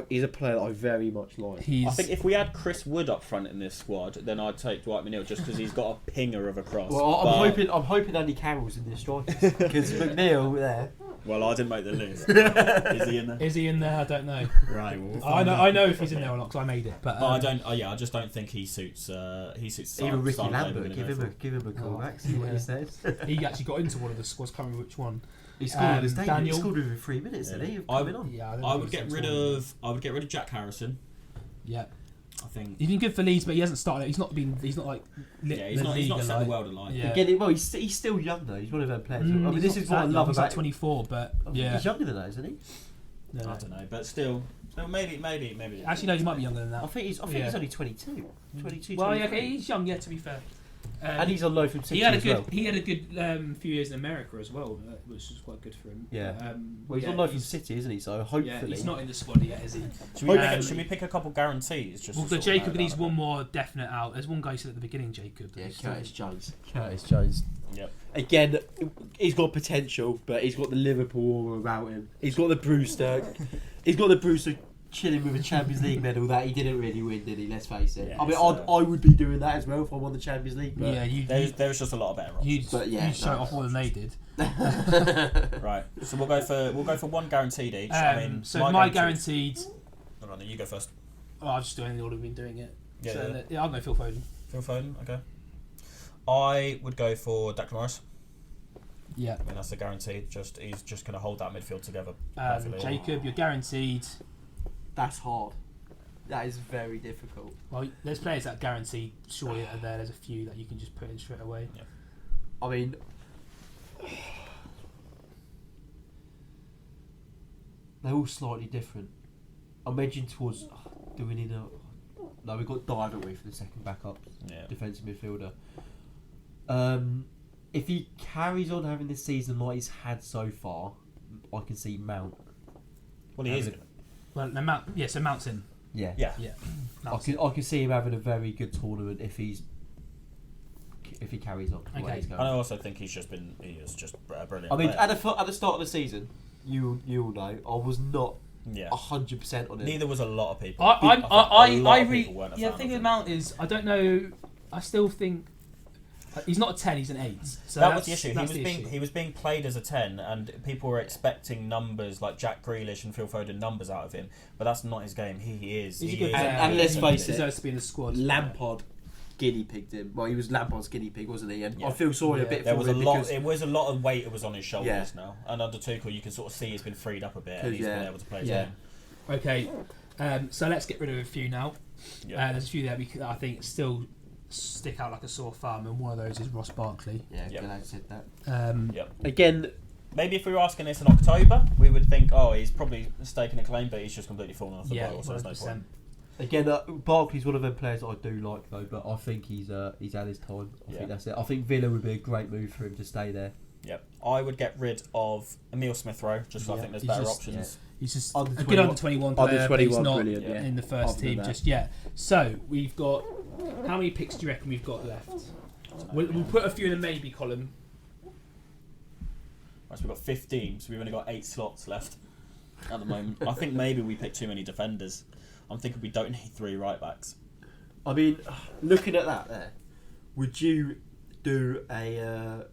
he's a player that I very much like. I think if we had Chris Wood up front in this squad, then I'd take Dwight McNeil just because he's got a pinger of a cross. Well, I'm hoping Andy Carroll's in this strikers because McNeil there. Well, I didn't make the list. Is he in there? Is he in there? I don't know. Right. I know if he's in there or not because I made it. But I don't. I just don't think he suits. Even Ricky Lambert. Give him a call back. See what he says. He actually got into one of the squads. Can't remember which one. He scored his Daniel. He scored within 3 minutes, didn't he? I would get rid of Jack Harrison. Yeah. I think he's been good for Leeds, but he hasn't started. He's not like. He's not set the world alight. Yeah. Again, he's still young though. He's one of their players. I mean, this is what I love about. He's like 24, but he's younger than that, isn't he? No. I don't know, but still, maybe. Actually, no, he might be younger than that. I think he's only 22. 22. Well, he's young. Yeah, to be fair. And he's on loan from City He had a good few years in America as well, which was quite good for him. Yeah. He's on loan from City, isn't he? So hopefully he's not in the squad yet, is he? Should we pick a couple guarantees? Jacob needs one more definite out. There's one guy said at the beginning, Jacob. Yeah, Curtis Jones. Yep. Again, he's got potential, but he's got the Liverpool aura about him. He's got the Brewster. Chilling with a Champions League medal that he didn't really win, did he? Let's face it. Yeah, I mean, I would be doing that as well if I won the Champions League. But there's just a lot of better options. You'd show it off more than they did. Right. So we'll go for one guaranteed each. My guaranteed. Hold on, you go first. I'll just do it in the order we've been doing it. Yeah. I'll go Phil Foden. Phil Foden. Okay. I would go for Declan Rice. Yeah. I mean, that's a guaranteed. He's just going to hold that midfield together. Jacob, you're guaranteed. That's hard. That is very difficult. Well, there's players that guaranteed surely are there. There's a few that you can just put in straight away. Yeah. I mean, they're all slightly different. I'm edging towards. Do we need a? No, we've got Dyer away for the second backup defensive midfielder. If he carries on having this season like he's had so far, I can see Mount. Well, he is. Well, so Mount's in. Yeah. I can see him having a very good tournament if he carries on. Okay. I also think he is just brilliant. I mean, at the start of the season, you all know I was not 100% on it. Neither was a lot of people. The thing with Mount is I don't know. I still think He's not a 10, he's an 8. So that was the issue. He was being played as a 10, and people were expecting numbers like Jack Grealish and Phil Foden numbers out of him, but that's not his game. He is. And let's face it, deserves to be in the squad. Lampard guinea pigged him. Well, he was Lampard's guinea pig, wasn't he? And I feel sorry a bit for him because it was a lot of weight that was on his shoulders now. And under Tuchel, you can sort of see he's been freed up a bit, and he's been able to play his game. Okay, so let's get rid of a few now. There's a few there that I think still stick out like a sore thumb, and one of those is Ross Barkley. Glad said that. Again, maybe if we were asking this in October, we would think, he's probably staking a claim, but he's just completely fallen off the boat, so there's no point. Again, Barkley's one of them players that I do like though, but I think he's had his time. I think that's it. I think Villa would be a great move for him to stay there. Yep, I would get rid of Emile Smith-Rowe just so I think there's better options. He's just a good under-21 player, but he's not in the first team just yet. So we've got, how many picks do you reckon we've got left? We'll put a few in the maybe column. Right, so we've got 15, so we've only got 8 slots left at the moment. I think maybe we picked too many defenders. I'm thinking we don't need 3 right backs. I mean, looking at that there, would you do a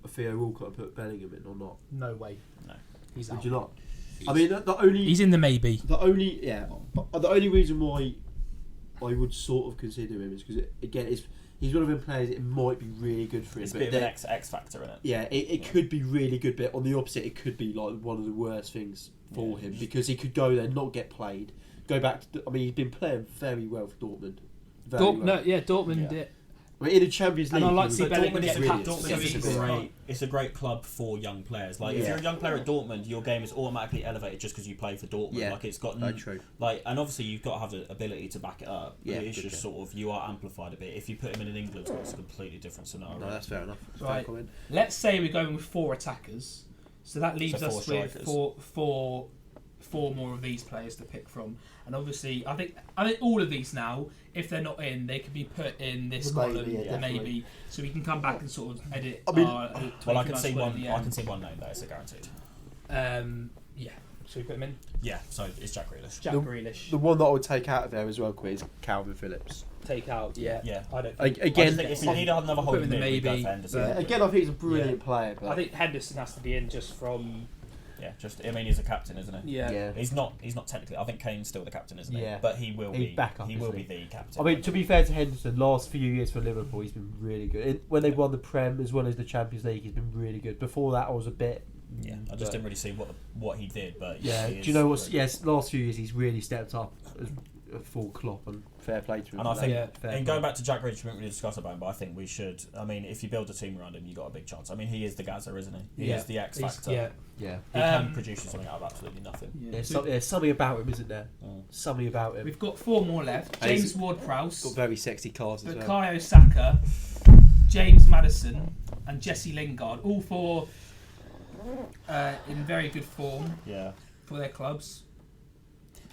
Theo Walcott and put Bellingham in or not? No way. No. He's would out. you not? I mean, the only... He's in the maybe. The only reason why I would sort of consider him is because, again, he's one of them players, it might be really good for him. It's a bit of an X factor in it. Yeah, it could be really good, but on the opposite, it could be like one of the worst things for him because he could go there, not get played, go back to... he's been playing very well for Dortmund. Dortmund... Yeah. I mean, in the Champions League... And I like to see Bellingham get Dortmund it's a great club for young players. Like, if you're a young player at Dortmund, your game is automatically elevated just because you play for Dortmund. Yeah, like, it's got... true. Like, and obviously, you've got to have the ability to back it up. Yeah, it's just sort of... You are amplified a bit. If you put him in an England squad, it's a completely different scenario. No, that's fair enough. Right. Let's say we're going with 4 attackers. So that leaves us with four more of these players to pick from, and obviously I think all of these now, if they're not in, they can be put in this column, maybe, so we can come back and sort of edit. I can see one name there. It's a guaranteed. Should we put him in? Yeah. So it's Jack Grealish. Grealish. The one that I would take out of there as well, quick, is Calvin Phillips. Take out. Yeah. I don't think. Again, if you need another holding mid, maybe. Again, I think he's a brilliant player. But I think Henderson has to be in just from. Yeah, he's a captain, isn't he? Yeah. He's not technically. I think Kane's still the captain, isn't he? Yeah. But he will be. He will be the captain. I mean, to be fair to Henderson, last few years for Liverpool, he's been really good. When they won the Prem as well as the Champions League, he's been really good. Before that, I was a bit. Yeah, I just didn't really see what he did, but yeah. Do you know what? Yes, last few years he's really stepped up as a full Klopp, and fair play to him. And I think, and going back to Jack Grealish, we didn't really discuss about him, but I think we should. I mean, if you build a team around him, you got a big chance. I mean, he is the Gaza, isn't he? He is the X factor. Yeah. He can produce something out of absolutely nothing. There's something about him, isn't there? Something about him. We've got 4 more left. James Ward-Prowse. Got very sexy cars as well. Bukayo Saka, James Maddison, and Jesse Lingard. All 4 in very good form. Yeah. For their clubs.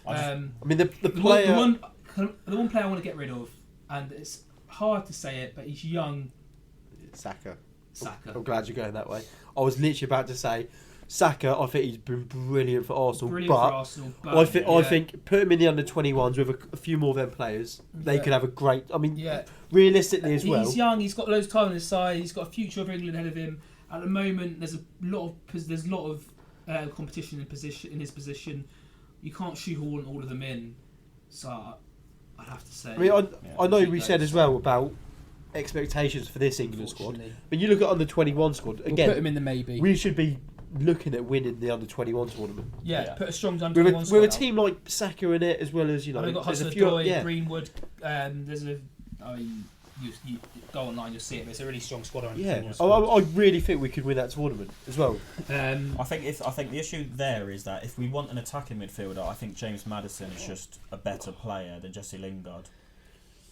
I mean, the player. The one player I want to get rid of, and it's hard to say it, but he's young. Saka. I'm glad you're going that way. I was literally about to say Saka. I think he's been brilliant for Arsenal. But I think put him in the under-21s with a few more of them players. They could have a great. I mean, realistically as well. He's young. He's got loads of time on his side. He's got a future of England ahead of him. At the moment, there's a lot of competition in his position. You can't shoehorn all of them in. So I'd have to say. I mean, I know we said as well about expectations for this England squad. But you look at under-21 squad again. We'll put him in the maybe. We should be looking at winning the under-21 tournament. Yeah, put a strong under-21 squad. With a team like Saka in it, as well as we've got Hudson-Odoi, Greenwood. You go online, you'll see it. But it's a really strong squad. I really think we could win that tournament as well. I think the issue there is that if we want an attacking midfielder, I think James Maddison is just a better player than Jesse Lingard.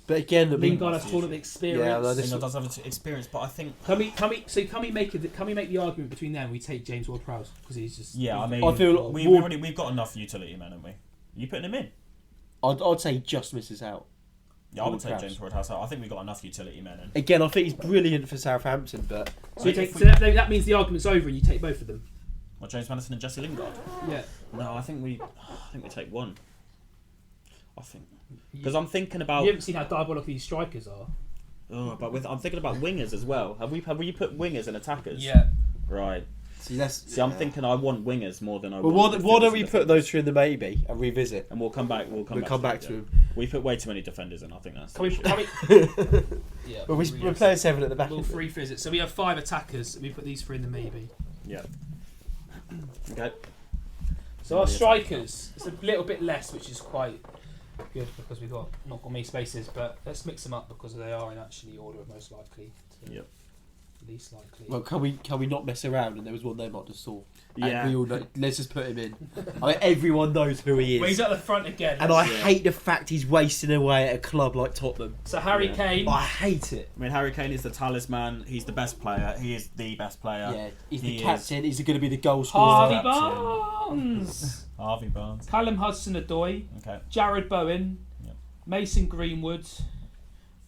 But again, Lingard has tournament experience. Lingard does have experience, but I think can we make the argument between them? We take James Ward-Prowse because he's just I mean I feel we've got enough utility men, haven't we? Are you putting him in? I'd say he just misses out. Yeah, I would take James Ward-Prowse out. I think we've got enough utility men in. Again, I think he's brilliant for Southampton, but that means the argument's over and you take both of them. What, James Maddison and Jesse Lingard? Yeah. No, I think we take one. I think because I'm thinking about. You haven't seen how diabolical these strikers are. I'm thinking about wingers as well. Have we put wingers and attackers? Yeah. Right. See, I'm thinking I want wingers more than I well, want. why don't we put those three in the maybe and revisit? And we'll come back. We'll come back to them. We put way too many defenders in. I think that's. Can we? Yeah. Well, we're playing 7 at the back. We'll revisit. So we have 5 attackers. We put these 3 in the maybe. Yeah. Okay. So our strikers, it's a little bit less, which is quite good because we've not got many spaces. But let's mix them up because they are in actually order of most likely to least likely. Well, can we not mess around? And there was one name I just saw. Yeah. And we all know, let's just put him in. Everyone knows who he is. Well, he's at the front again. And I hate the fact he's wasting away at a club like Tottenham. So Harry Kane. I hate it. I mean, Harry Kane is the talisman. He's the best player. He is the best player. Yeah, he's the captain. He's going to be the goal scorer. Harvey Barnes. Harvey Barnes. Callum Hudson-Odoi. Okay. Jared Bowen. Yep. Mason Greenwood.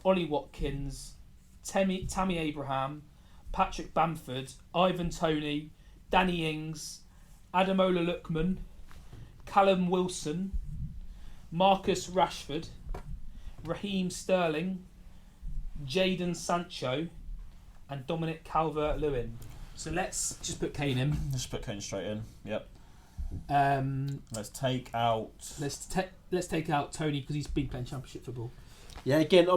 Ollie Watkins. Tammy Abraham. Patrick Bamford. Ivan Toney. Danny Ings. Ademola Lookman. Callum Wilson. Marcus Rashford. Raheem Sterling. Jadon Sancho. And Dominic Calvert-Lewin. So let's just put Kane in. Let's put Kane straight in. Yep. Let's take out. Let's take out Tony because he's been playing Championship football. Yeah, again,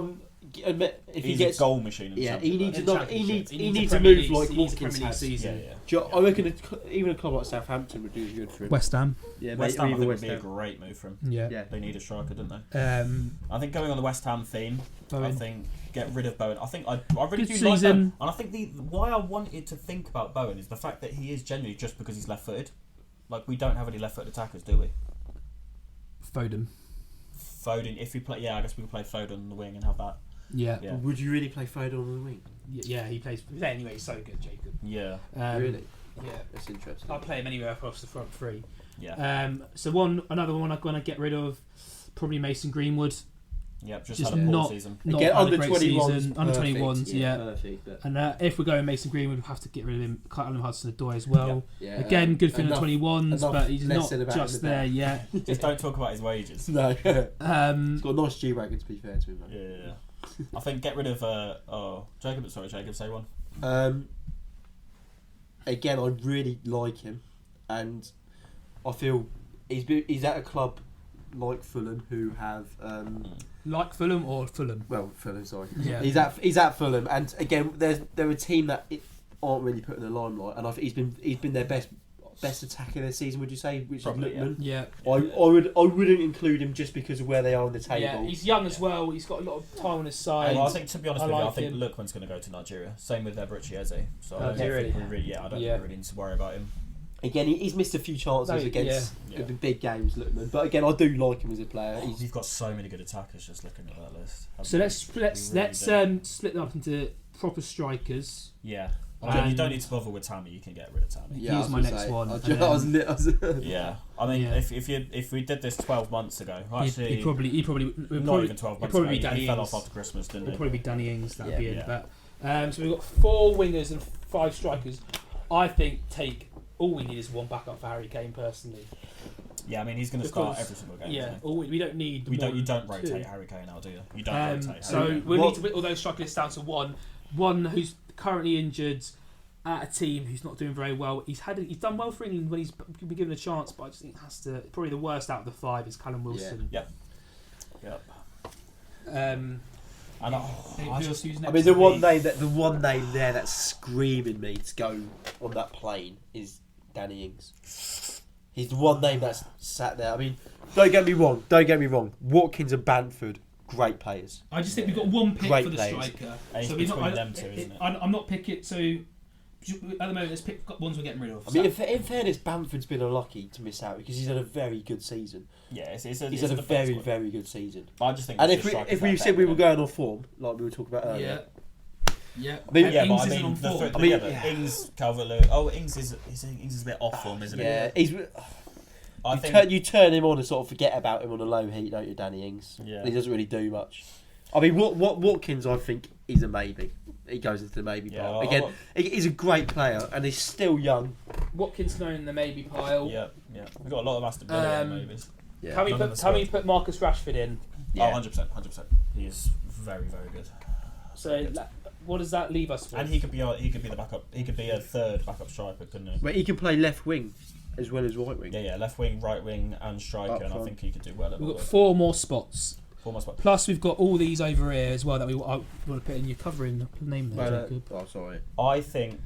if he gets a goal machine. He needs to move like Watkins has. Season. Yeah. I reckon even a club like Southampton would do good for him. West Ham. Yeah, West Ham I think would be a great move for him. Yeah. They need a striker, don't they? I think going on the West Ham theme, Bowen. I think get rid of Bowen. I think I really Good do like season. Bowen. And I think why I wanted to think about Bowen is the fact that he is genuinely just because he's left-footed. Like, we don't have any left-footed attackers, do we? Foden, if we play... Yeah, I guess we can play Foden on the wing and have that. Yeah. Would you really play Foden on the wing? Yeah, he plays... Anyway, he's so good, Jacob. Yeah. Really? Yeah. That's interesting. I'll play him anywhere across the front 3. Yeah. So another one I'm going to get rid of, probably Mason Greenwood. Yep, just had a poor season. Not Again, had under a great 21s, season. Under 21s, yeah. Perfect, but... And if we're going Mason Greenwood, we'll have to get rid of him. Callum Hudson-Odoi as well. Yeah. Again, good for the 21s, but he's not just there yet. Just don't talk about his wages. No. He's got a nice G-Wagon, to be fair to him. Yeah. I think get rid of... Jacob, say one. Again, I really like him, and I feel he's at a club like Fulham who have... Like Fulham or Fulham? Well, Fulham, sorry. Yeah. He's at Fulham, and again, they're a team that aren't really put in the limelight, and he's been their best attacker this season. Would you say? Which Probably, is Lookman. Yeah. I wouldn't include him just because of where they are on the table. Yeah, he's young as well. He's got a lot of time on his side. Well, I think, to be honest with you, I think him. Lookman's going to go to Nigeria. Same with Eberechi Eze. So Oh, I don't think we really need to worry about him. Again, he's missed a few chances against the big games, Lookman. But again, I do like him as a player. You've got so many good attackers just looking at that list. So let's split them up into proper strikers. Yeah. I mean, you don't need to bother with Tammy. You can get rid of Tammy. Yeah, here's my next one. Yeah, I mean, if we did this 12 months ago, actually, he probably not even 12 months ago. He fell off after Christmas, didn't he? It'll probably be Danny Ings. That'd be it. But so we've got 4 wingers and 5 strikers. I think all we need is one backup for Harry Kane personally. Yeah, I mean, he's going to start every single game. Yeah, we don't need. You don't rotate Harry Kane out, do you? You don't rotate. So we need to whittle those strike lists down to one who's currently injured at a team who's not doing very well. He's done well for England when he's been given a chance, but I just think probably the worst out of the 5 is Callum Wilson. Yep. And the one name there that's screaming me to go on that plane is Danny Ings. He's the one name that's sat there. I mean, don't get me wrong. Watkins and Bamford, great players. I just think we've got one pick Great for the players. striker. So between them two, isn't it? I'm not picking. So at the moment, let's pick ones we're getting rid of. I mean, in fairness, Bamford's been unlucky to miss out because he's had a very good season. Yeah, he's had a very, very good season. I just think. And if we said we were going off form, like we were talking about earlier. Yeah. I mean, Ings isn't on form. Ings, Calvert-Lewin. Oh, Ings is a bit off form, isn't he? Yeah, you turn him on and sort of forget about him on a low heat, don't you, Danny Ings? Yeah. He doesn't really do much. I mean, Watkins, I think, is a maybe. He goes into the maybe pile. Again, he's a great player and he's still young. Watkins going in the maybe pile. Yeah. We've got a lot of Aston Villa maybes. Yeah. Can we put Marcus Rashford in? Yeah. Oh, 100%. He is very, very good. So what does that leave us with? And he could be the backup. He could be a third backup striker, couldn't he? But he can play left wing as well as right wing. Yeah, left wing, right wing, and striker. And I think he could do well at all. We've got 4 more spots. 4 more spots. Plus, we've got all these over here as well that I want to put in your covering name there, Jacob. Oh, sorry. I think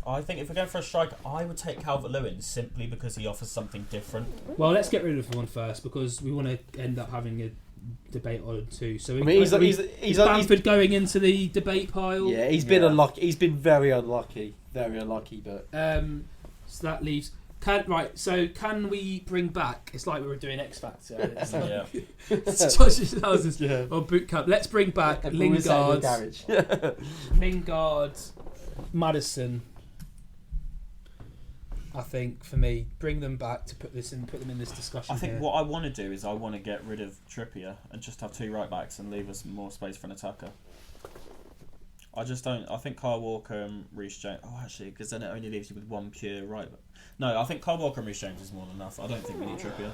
if we're going for a striker, I would take Calvert-Lewin simply because he offers something different. Well, let's get rid of one first because we want to end up having a debate on it too. So he's Bamford going into the debate pile. Yeah, he's been unlucky. He's been very unlucky, but so that leaves. Can we bring back? It's like we were doing X Factor. Or boot camp. Let's bring back Lingard, Maddison. I think for me, bring them back to put them in this discussion. I think what I want to do is I want to get rid of Trippier and just have 2 right backs and leave us more space for an attacker. I just don't. I think Kyle Walker and Reece James. Oh, actually, because then it only leaves you with 1 pure right back. No, I think Kyle Walker and Reece James is more than enough. I don't think we need Trippier.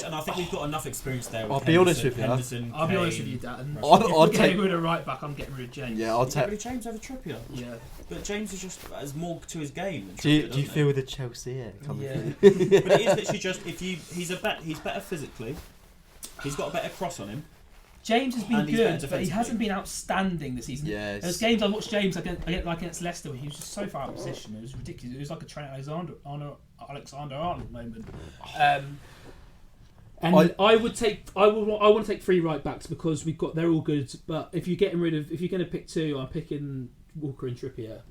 And I think we've got enough experience there. With I'll be honest with you. I'll be honest with you, Dan. I'll take rid of right back. I'm getting rid of James. Yeah, I'll take rid of James over Trippier. Yeah, but James is just has more to his game. Than Trippier, do you feel with the Chelsea here? But it is literally just he's better physically. He's got a better cross on him. James has been good, but he hasn't been outstanding this season. Yes. There's games I watched James against Leicester where he was just so far out of position. It was ridiculous. It was like a Trent Alexander-Arnold moment. I want to take 3 right backs because they're all good. But if you're going to pick 2, I'm picking Walker and Trippier.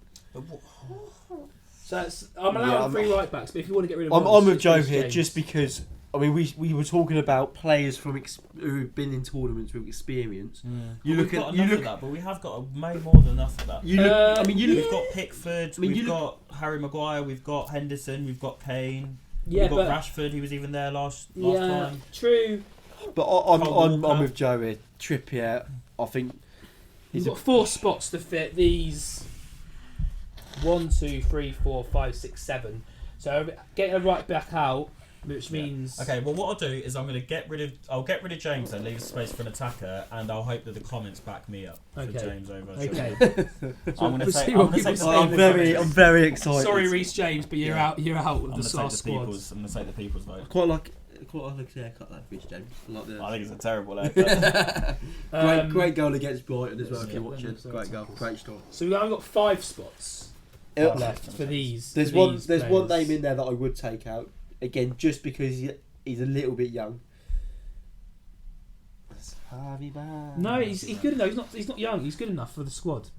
So I'm allowing 3 right backs. But if you want to get rid of, I'm with Joe here just because. I mean, we were talking about players who've been in tournaments with experience. We've got enough of that, but we have got way more than enough of that. We've got Pickford, we've got Harry Maguire, we've got Henderson, we've got Kane, we've got Rashford. He was even there last time. True. But I'm with Joe here. Trippier, I think we've got 4 spots to fit these. 1, 2, 3, 4, 5, 6, 7. So getting a right back out. Which means okay. Well, what I'll do is I'll get rid of James and leave space for an attacker, and I'll hope that the comments back me up for James over. Okay. I'm very excited. Sorry, Reece James, but you're out. You're out with the last squad. I'm going to take the people's vote. Quite like the haircut that Reece James. I think it's a terrible haircut. Great goal against Brighton as well. If you're watching, great goal, great story. So we've got 5 spots left for these. There's one name in there that I would take out. Again, just because he's a little bit young. No, he's good enough. He's not young. He's good enough for the squad.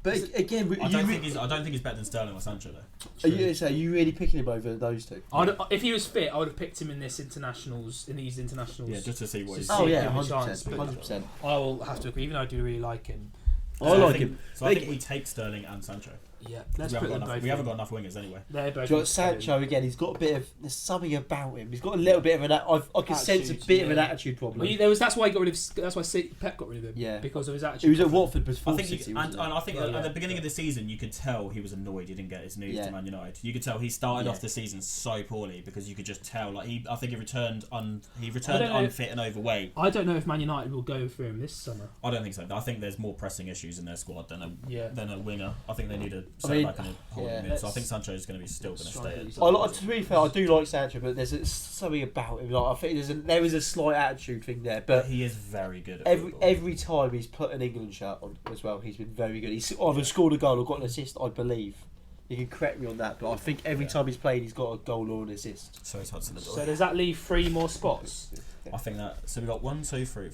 But again, I don't think he's better than Sterling or Sancho though. Are you really picking him over those 2? If he was fit, I would have picked him in these internationals. Yeah, just to see what he's. 100%. I will have to agree, even though I do really like him. I like him. So I think we take Sterling and Sancho. Yeah, we haven't got enough wingers anyway. Sancho again. He's got a bit of. There's something about him. He's got a little bit of an. I can sense a bit of an attitude problem. That's why he got rid of. That's why Pep got rid of him. Yeah, because of his attitude. He was at Watford before City. I think at the beginning of the season, you could tell he was annoyed he didn't get his news to Man United. You could tell he started off the season so poorly because you could just tell. I think he returned unfit and overweight. I don't know if Man United will go for him this summer. I don't think so. I think there's more pressing issues in their squad than a winger. I think they need a centre back and a holding mid. So I think Sancho is going to be still going to stay. To be fair, I do like Sancho, but there's something about him. I think there is a slight attitude thing there, but he is very good at every time he's put an England shirt on as well. He's been very good. He's either scored a goal or got an assist, I believe. You can correct me on that, but I think every time he's played, he's got a goal or an assist. So he's Hudson Odoi. So does that leave 3 more spots? I think that. So we've got 1, 2, 3.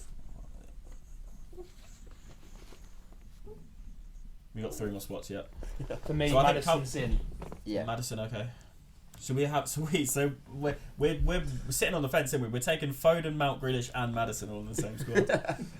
We got 3 more spots yet. For me, so Maddison's in. Yeah, Maddison. Okay. So we're sitting on the fence, aren't we? We're taking Foden, Mount, Grealish, and Maddison all in the same squad,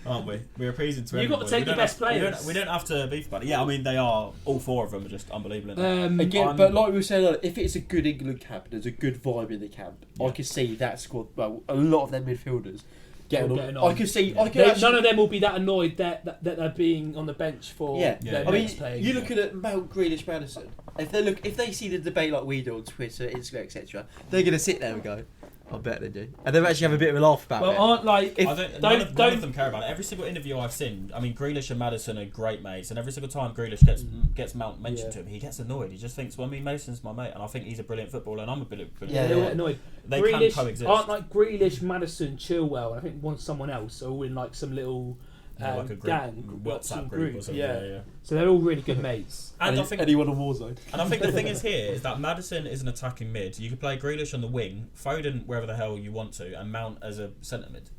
aren't we? We're appeasing to everybody. You've got to take the best players. We don't have to beef about it. Yeah, I mean they are all 4 of them are just unbelievable. Again, but like we were saying, if it's a good England camp, there's a good vibe in the camp. Yeah. I can see that squad. Well, a lot of their midfielders. Getting on. I can see. None of them will be that annoyed that they're being on the bench for. Their mates playing. You're looking at Mount, Grealish, Maddison. If they see the debate like we do on Twitter, Instagram, etc., they're going to sit there and go, I bet they do. And they actually have a bit of a laugh about it. Well, aren't like... None of them care about it. Every single interview I've seen, I mean, Grealish and Maddison are great mates, and every single time Grealish gets Mount mentioned to him, he gets annoyed. He just thinks, well, I mean, Mason's my mate, and I think he's a brilliant footballer, and I'm a brilliant annoyed. They Grealish, can coexist. Aren't like Grealish, Maddison, Chilwell, and I think someone else, are all in like some little... like a gang, WhatsApp group or something. Yeah. So they're all really good mates. And I think anyone on Warzone. And I think the thing is here is that Maddison is an attacking mid. You can play Grealish on the wing, Foden wherever the hell you want to, and Mount as a centre mid.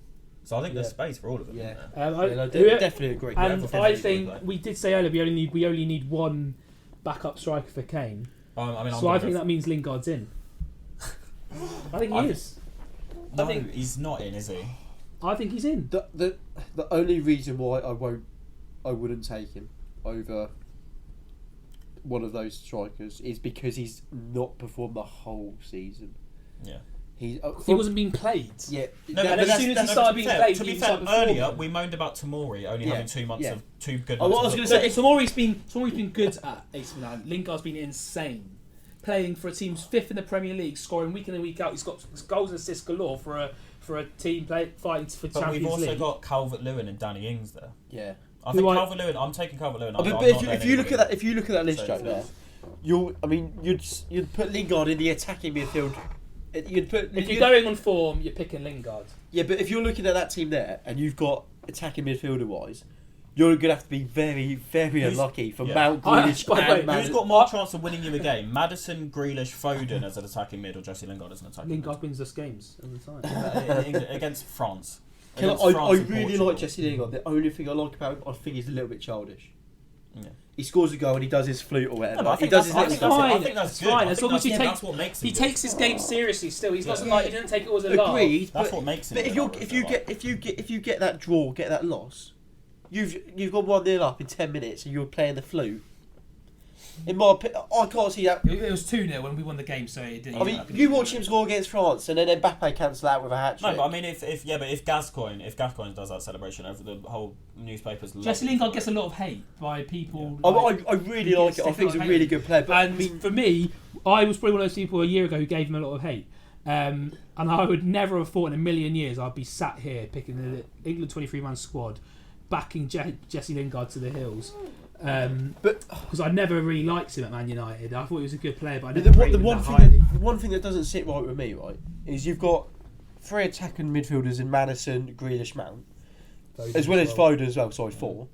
So I think there's space for all of them. Yeah, I definitely agree. And I think we did say earlier we only need one backup striker for Kane. I think that means Lingard's in. I think he is. No, he's not in, is he? I think he's in. The only reason why I wouldn't take him over one of those strikers is because he's not performed the whole season. Yeah. He wasn't being played. Yeah. No, but as soon as he started being played, to be fair, earlier we moaned about Tomori only having 2 months of 2 good months. I was going to say, Tomori's been good at AC Milan. Lingard's been insane. Playing for a team 5th in the Premier League, scoring week in and week out. He's got goals and assists galore for a team fighting for Champions League. But we've also got Calvert-Lewin and Danny Ings there. Yeah. I think Calvert-Lewin. I'm taking Calvert-Lewin. But if you look at that list, Joe, there, you'd put Lingard in the attacking midfield. If you're going on form, you're picking Lingard. Yeah, but if you're looking at that team there and you've got attacking midfielder wise, you're going to have to be very, very unlucky for Mount, Grealish, and Maddison. Who's got more chance of winning you a game? Maddison, Grealish, Foden as an attacking mid, or Jesse Lingard as an attacking mid? Lingard wins us games all the time. Against France. I really like Jesse Lingard. The only thing I like about him, I think he's a little bit childish. Yeah. He scores a goal and he does his flute or whatever. No, he does his little stuff. I think that's fine. As long as he takes his game seriously. Still, he's not like he doesn't take it all as a laugh. Agreed. That's what makes him. But if you get that draw, get that loss, you've got 1-0 up in 10 minutes and you're playing the flute. In my opinion, I can't see that. It was 2-0 when we won the game, so it didn't. I mean, you watch him score against France, and then Mbappe cancel out with a hat trick. No, but I mean, if Gascoigne does that celebration over the whole newspapers. Jesse Lingard gets a lot of hate by people. I really like it. I think he's a really good player. But for me, I was probably one of those people a year ago who gave him a lot of hate. And I would never have thought in a million years I'd be sat here picking the England 23-man squad, backing Jesse Lingard to the hills. But because I never really liked him at Man United, I thought he was a good player, but I never rated him that highly. The one thing that doesn't sit right with me, right, is you've got 3 attacking midfielders in Maddison, Grealish, Mount, as well as Foden as well. Sorry, 4,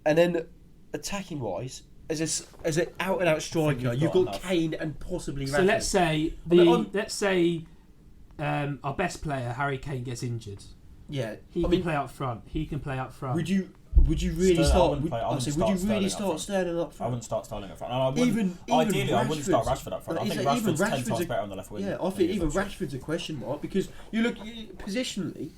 and then attacking wise, as an out and out striker, you've got Kane and possibly Rashford. So let's say our best player Harry Kane gets injured. Yeah, he can play up front. Would you really start? Would you really start Sterling up front? I wouldn't start Sterling up front. I wouldn't start Rashford up front. I think Rashford's 10 times better on the left wing. Yeah, I think even Rashford's a question mark because you look positionally,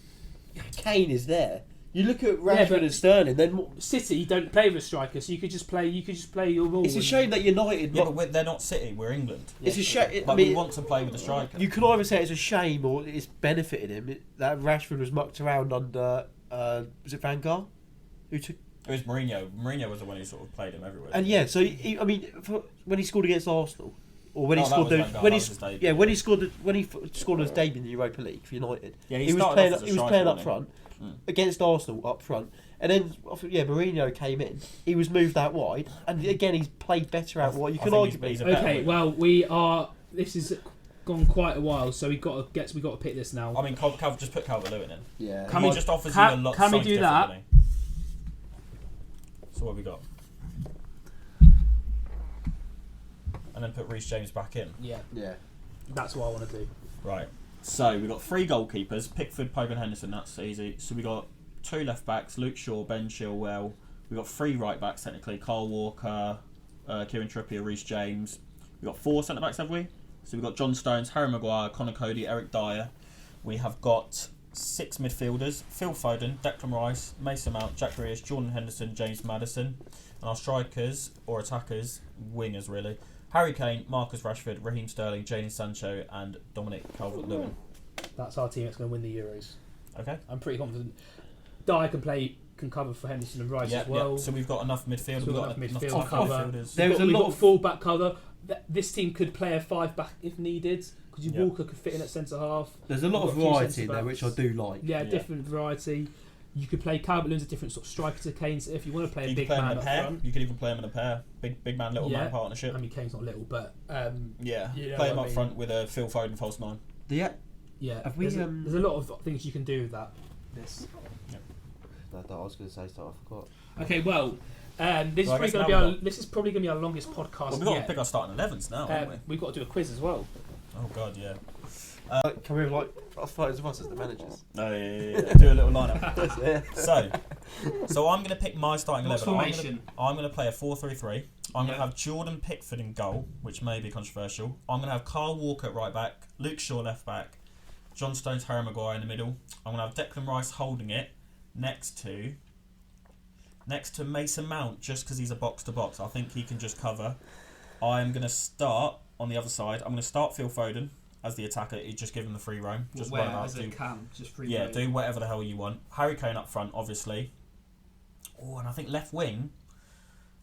Kane is there. You look at Rashford and Sterling. Then City don't play with a striker, so you could just play your role. It's a shame that United. Yeah, but they're not City. We're England. It's a shame. We want to play with the striker. You could either say it's a shame or it's benefited him that Rashford was mucked around under. Was it Van Gaal? It was Mourinho. Mourinho was the one who sort of played him everywhere. And yeah, so when he scored against Arsenal, or when he scored his debut in the Europa League for United, he was playing up front against Arsenal up front, and then Mourinho came in. He was moved out wide, and again he's played better out wide. You can arguably. Okay, well this is gone quite a while, so we got to pick this now. I mean, just put Calvert-Lewin in. Yeah, he just offers you a lot. Can we do that? So what have we got? And then put Reece James back in. Yeah. That's what I want to do. Right. So we've got 3 goalkeepers: Pickford, Pope, and Henderson. That's easy. So we got 2 left backs: Luke Shaw, Ben Chilwell. We got 3 right backs technically: Kyle Walker, Kieran Trippier, Reece James. We got 4 centre backs, have we? So we've got John Stones, Harry Maguire, Connor Cody, Eric Dyer. We have got 6 midfielders: Phil Foden, Declan Rice, Mason Mount, Jack Grealish, Jordan Henderson, James Maddison. And our strikers, or attackers, wingers really: Harry Kane, Marcus Rashford, Raheem Sterling, Jadon Sancho, and Dominic Calvert-Lewin. That's our team that's going to win the Euros. Okay. I'm pretty confident. Dyer can cover for Henderson and Rice as well. Yeah. So we've got enough midfield. We've got enough midfield cover. midfielders. We've got full back cover. This team could play a 5 back if needed. because Walker could fit in at centre half. There's a lot of variety in there, which I do like. Yeah, different variety. You could play Calvert-Lewin's a different sort of striker to Kane. So if you want to play a big man up front, you could even play him in a pair. Big man, little man partnership. I mean, Kane's not little, but play him up front with a Phil Foden false 9. Yeah. Have we, there's a lot of things you can do with that. No, I was going to say stuff. I forgot. Okay, well, this is probably going to be our longest podcast. Well, we've got to pick our starting 11s now, haven't we? We've got to do a quiz as well. Oh God, yeah. Can we have our fighters of us as the managers? Oh yeah. Do a little lineup. So I'm going to pick my starting 11. Formation? I'm going to play a 4-3-3. I'm going to have Jordan Pickford in goal, which may be controversial. I'm going to have Kyle Walker at right back, Luke Shaw left back, John Stones, Harry Maguire in the middle. I'm going to have Declan Rice holding it next to Mason Mount, just because he's a box to box. I think he can just cover. I'm going to start on the other side. I'm going to start Phil Foden as the attacker. You just give him the free roam. Just where as it can, just free roam. Yeah, do whatever the hell you want. Harry Kane up front, obviously. Oh, and I think left wing.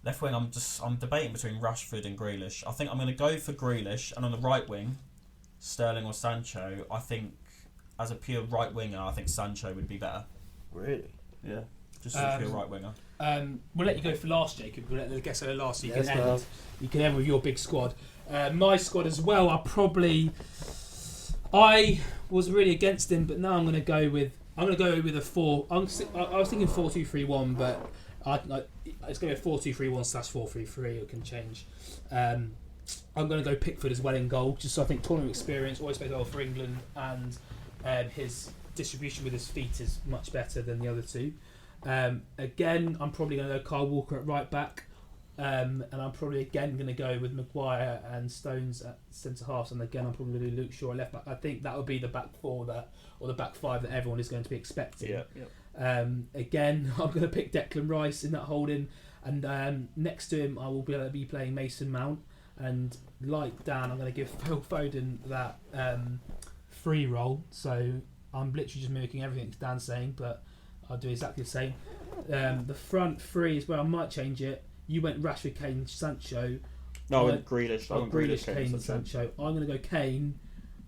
I'm debating between Rashford and Grealish. I think I'm going to go for Grealish, and on the right wing, Sterling or Sancho. I think as a pure right winger, I think Sancho would be better. Really? Yeah. Just as a pure right winger. We'll let you go for last, Jacob. We'll let the guest go last, so you can end. You can end with your big squad. My squad as well. I was really against him, but now I'm going to go with a 4. I was thinking 4-2-3-1, but it's going to be a 4-2-3-1/4-3-3. It can change. I'm going to go Pickford as well in goal, just so I think tournament experience, always played well for England, and his distribution with his feet is much better than the other two. Again, I'm probably going to go Kyle Walker at right back, and I'm probably again going to go with Maguire and Stones at centre halves, and again I'm probably going to do Luke Shaw at left back. I think that would be the back 4 or the back 5 that everyone is going to be expecting. Again, I'm going to pick Declan Rice in that holding, and next to him I will be playing Mason Mount, and like Dan, I'm going to give Phil Foden that free roll. So I'm literally just mimicking everything Dan's saying, but I'll do exactly the same. The front 3 as well, I might change it. You went Rashford, Kane, Sancho. No, I went Grealish. Grealish, Kane, Sancho. I'm going to go Kane.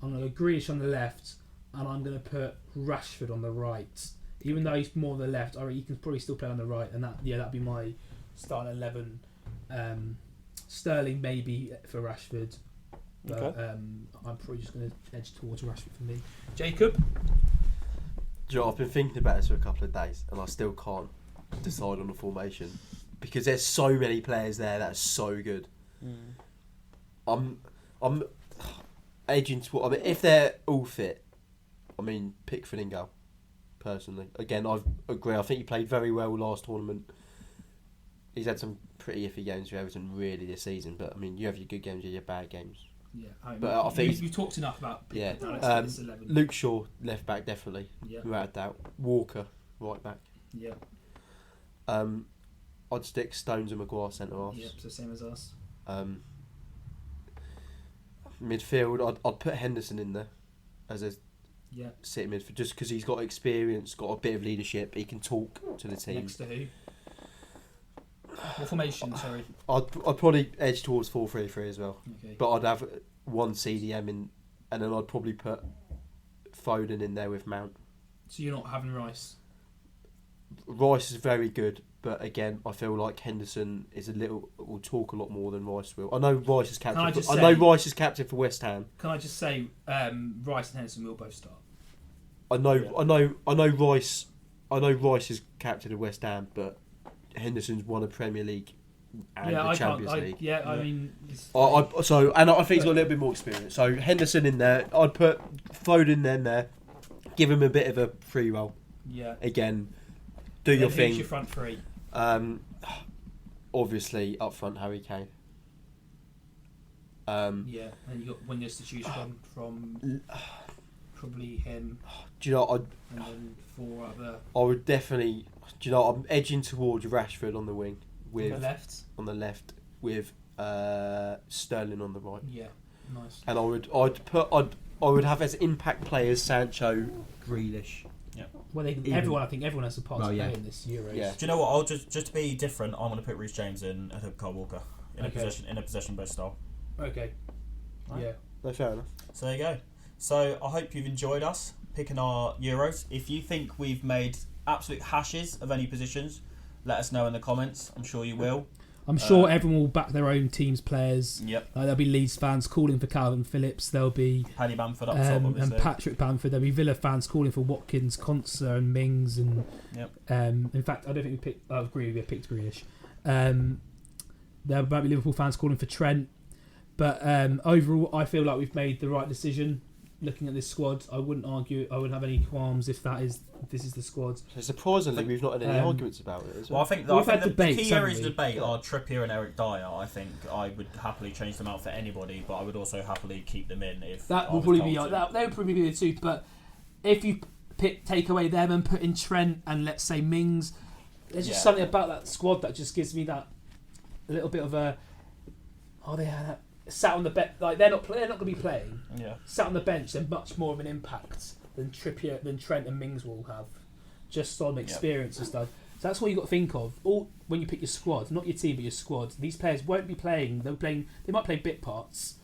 I'm going to go Grealish on the left, and I'm going to put Rashford on the right. Even though he's more on the left, he can probably still play on the right, and that'd be my starting 11. Sterling maybe for Rashford, but I'm probably just going to edge towards Rashford for me. Jacob? I've been thinking about this for a couple of days, and I still can't decide on the formation because there's so many players there that are so good. I'm edging toward. If they're all fit, Pickford in goal. Personally, again, I agree. I think he played very well last tournament. He's had some pretty iffy games for Everton really this season, but you have your good games, you have your bad games. Yeah, but I think you've talked enough about Pickford. Luke Shaw left back definitely, without a doubt. Walker right back. Yeah. I'd stick Stones and Maguire centre halves. Yeah, so same as us. Midfield, I'd put Henderson in there as a sitting midfield, just because he's got experience, got a bit of leadership. He can talk to the team. Next to who? What formation? Sorry. I'd probably edge towards 4-3-3 as well. Okay. But I'd have one CDM in, and then I'd probably put Foden in there with Mount. So you're not having Rice? Rice is very good, but again, I feel like Henderson will talk a lot more than Rice will. I know Rice is captain. Rice is captain for West Ham. Can I just say, Rice and Henderson will both start. I know Rice. I know Rice is captain of West Ham, but Henderson's won a Premier League and the Champions League. I mean, I think he's got a little bit more experience. So Henderson in there. I'd put Foden in there. Give him a bit of a free roll. Yeah. Again, do your thing. Who's your front 3? Obviously up front Harry Kane. And you got one just to choose from probably him. Do you know? And then 4 other. I would definitely. Do you know? I'm edging towards Rashford on the wing with on the left with Sterling on the right. Yeah, nice. And I would have as impact players Sancho, Grealish. Yeah. Well, I think everyone has a part to play in this Euros. Yeah. Do you know what? I'll just to be different. I'm going to put Reece James in ahead of Kyle Walker in a possession based style. Okay. Right. Yeah. No, fair enough. So there you go. So I hope you've enjoyed us picking our Euros. If you think we've made absolute hashes of any positions, let us know in the comments. I'm sure you will. I'm sure everyone will back their own team's players. Yep. There'll be Leeds fans calling for Calvin Phillips. There'll be Paddy Bamford up top, obviously. And Patrick Bamford. There'll be Villa fans calling for Watkins, Konsa and Mings. And in fact, I don't think we picked... I agree with you, I picked Grealish. There might be Liverpool fans calling for Trent. But overall, I feel like we've made the right decision. Looking at this squad, I wouldn't argue. I wouldn't have any qualms if this is the squad. So surprisingly, we've not had any arguments about it as well. Well, I think the key areas of debate are Trippier and Eric Dyer. I think I would happily change them out for anybody, but I would also happily keep them in if that would probably be that. They would probably be the two. But if you take away them and put in Trent and let's say Mings, there's just something about that squad that just gives me that a little bit of a sat on the bench, like they're not going to be playing. Yeah. Sat on the bench, they're much more of an impact than Trent and Mings will have, just on experience and stuff. So that's what you got to think of. All when you pick your squad, not your team but your squad. These players won't be playing. They might play bit parts,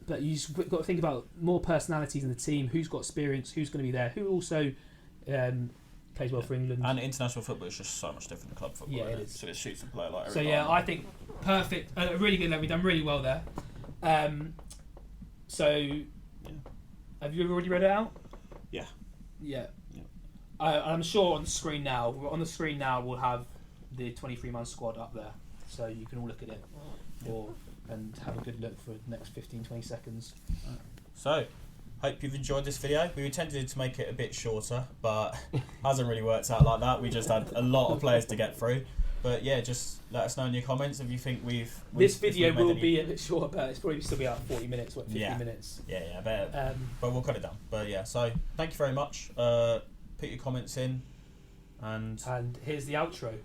but you just got to think about more personalities in the team. Who's got experience? Who's going to be there? Who also plays well for England? And international football is just so much different than club football. Yeah, it is. So it suits a player like Eric Dyer. So yeah, I think perfect. Really good. We've done really well there. Have you already read it out? Yeah. I'm sure on the screen now. We'll have the 23-man squad up there, so you can all look at it and have a good look for the next 15-20 seconds. So, hope you've enjoyed this video. We intended to make it a bit shorter, but hasn't really worked out like that. We just had a lot of players to get through. But yeah, just let us know in your comments if you think this video will be a bit shorter, but it's probably still be about 40 minutes, 50 minutes. Yeah, I bet. But we'll cut it down. But yeah, so thank you very much. Put your comments in, and here's the outro.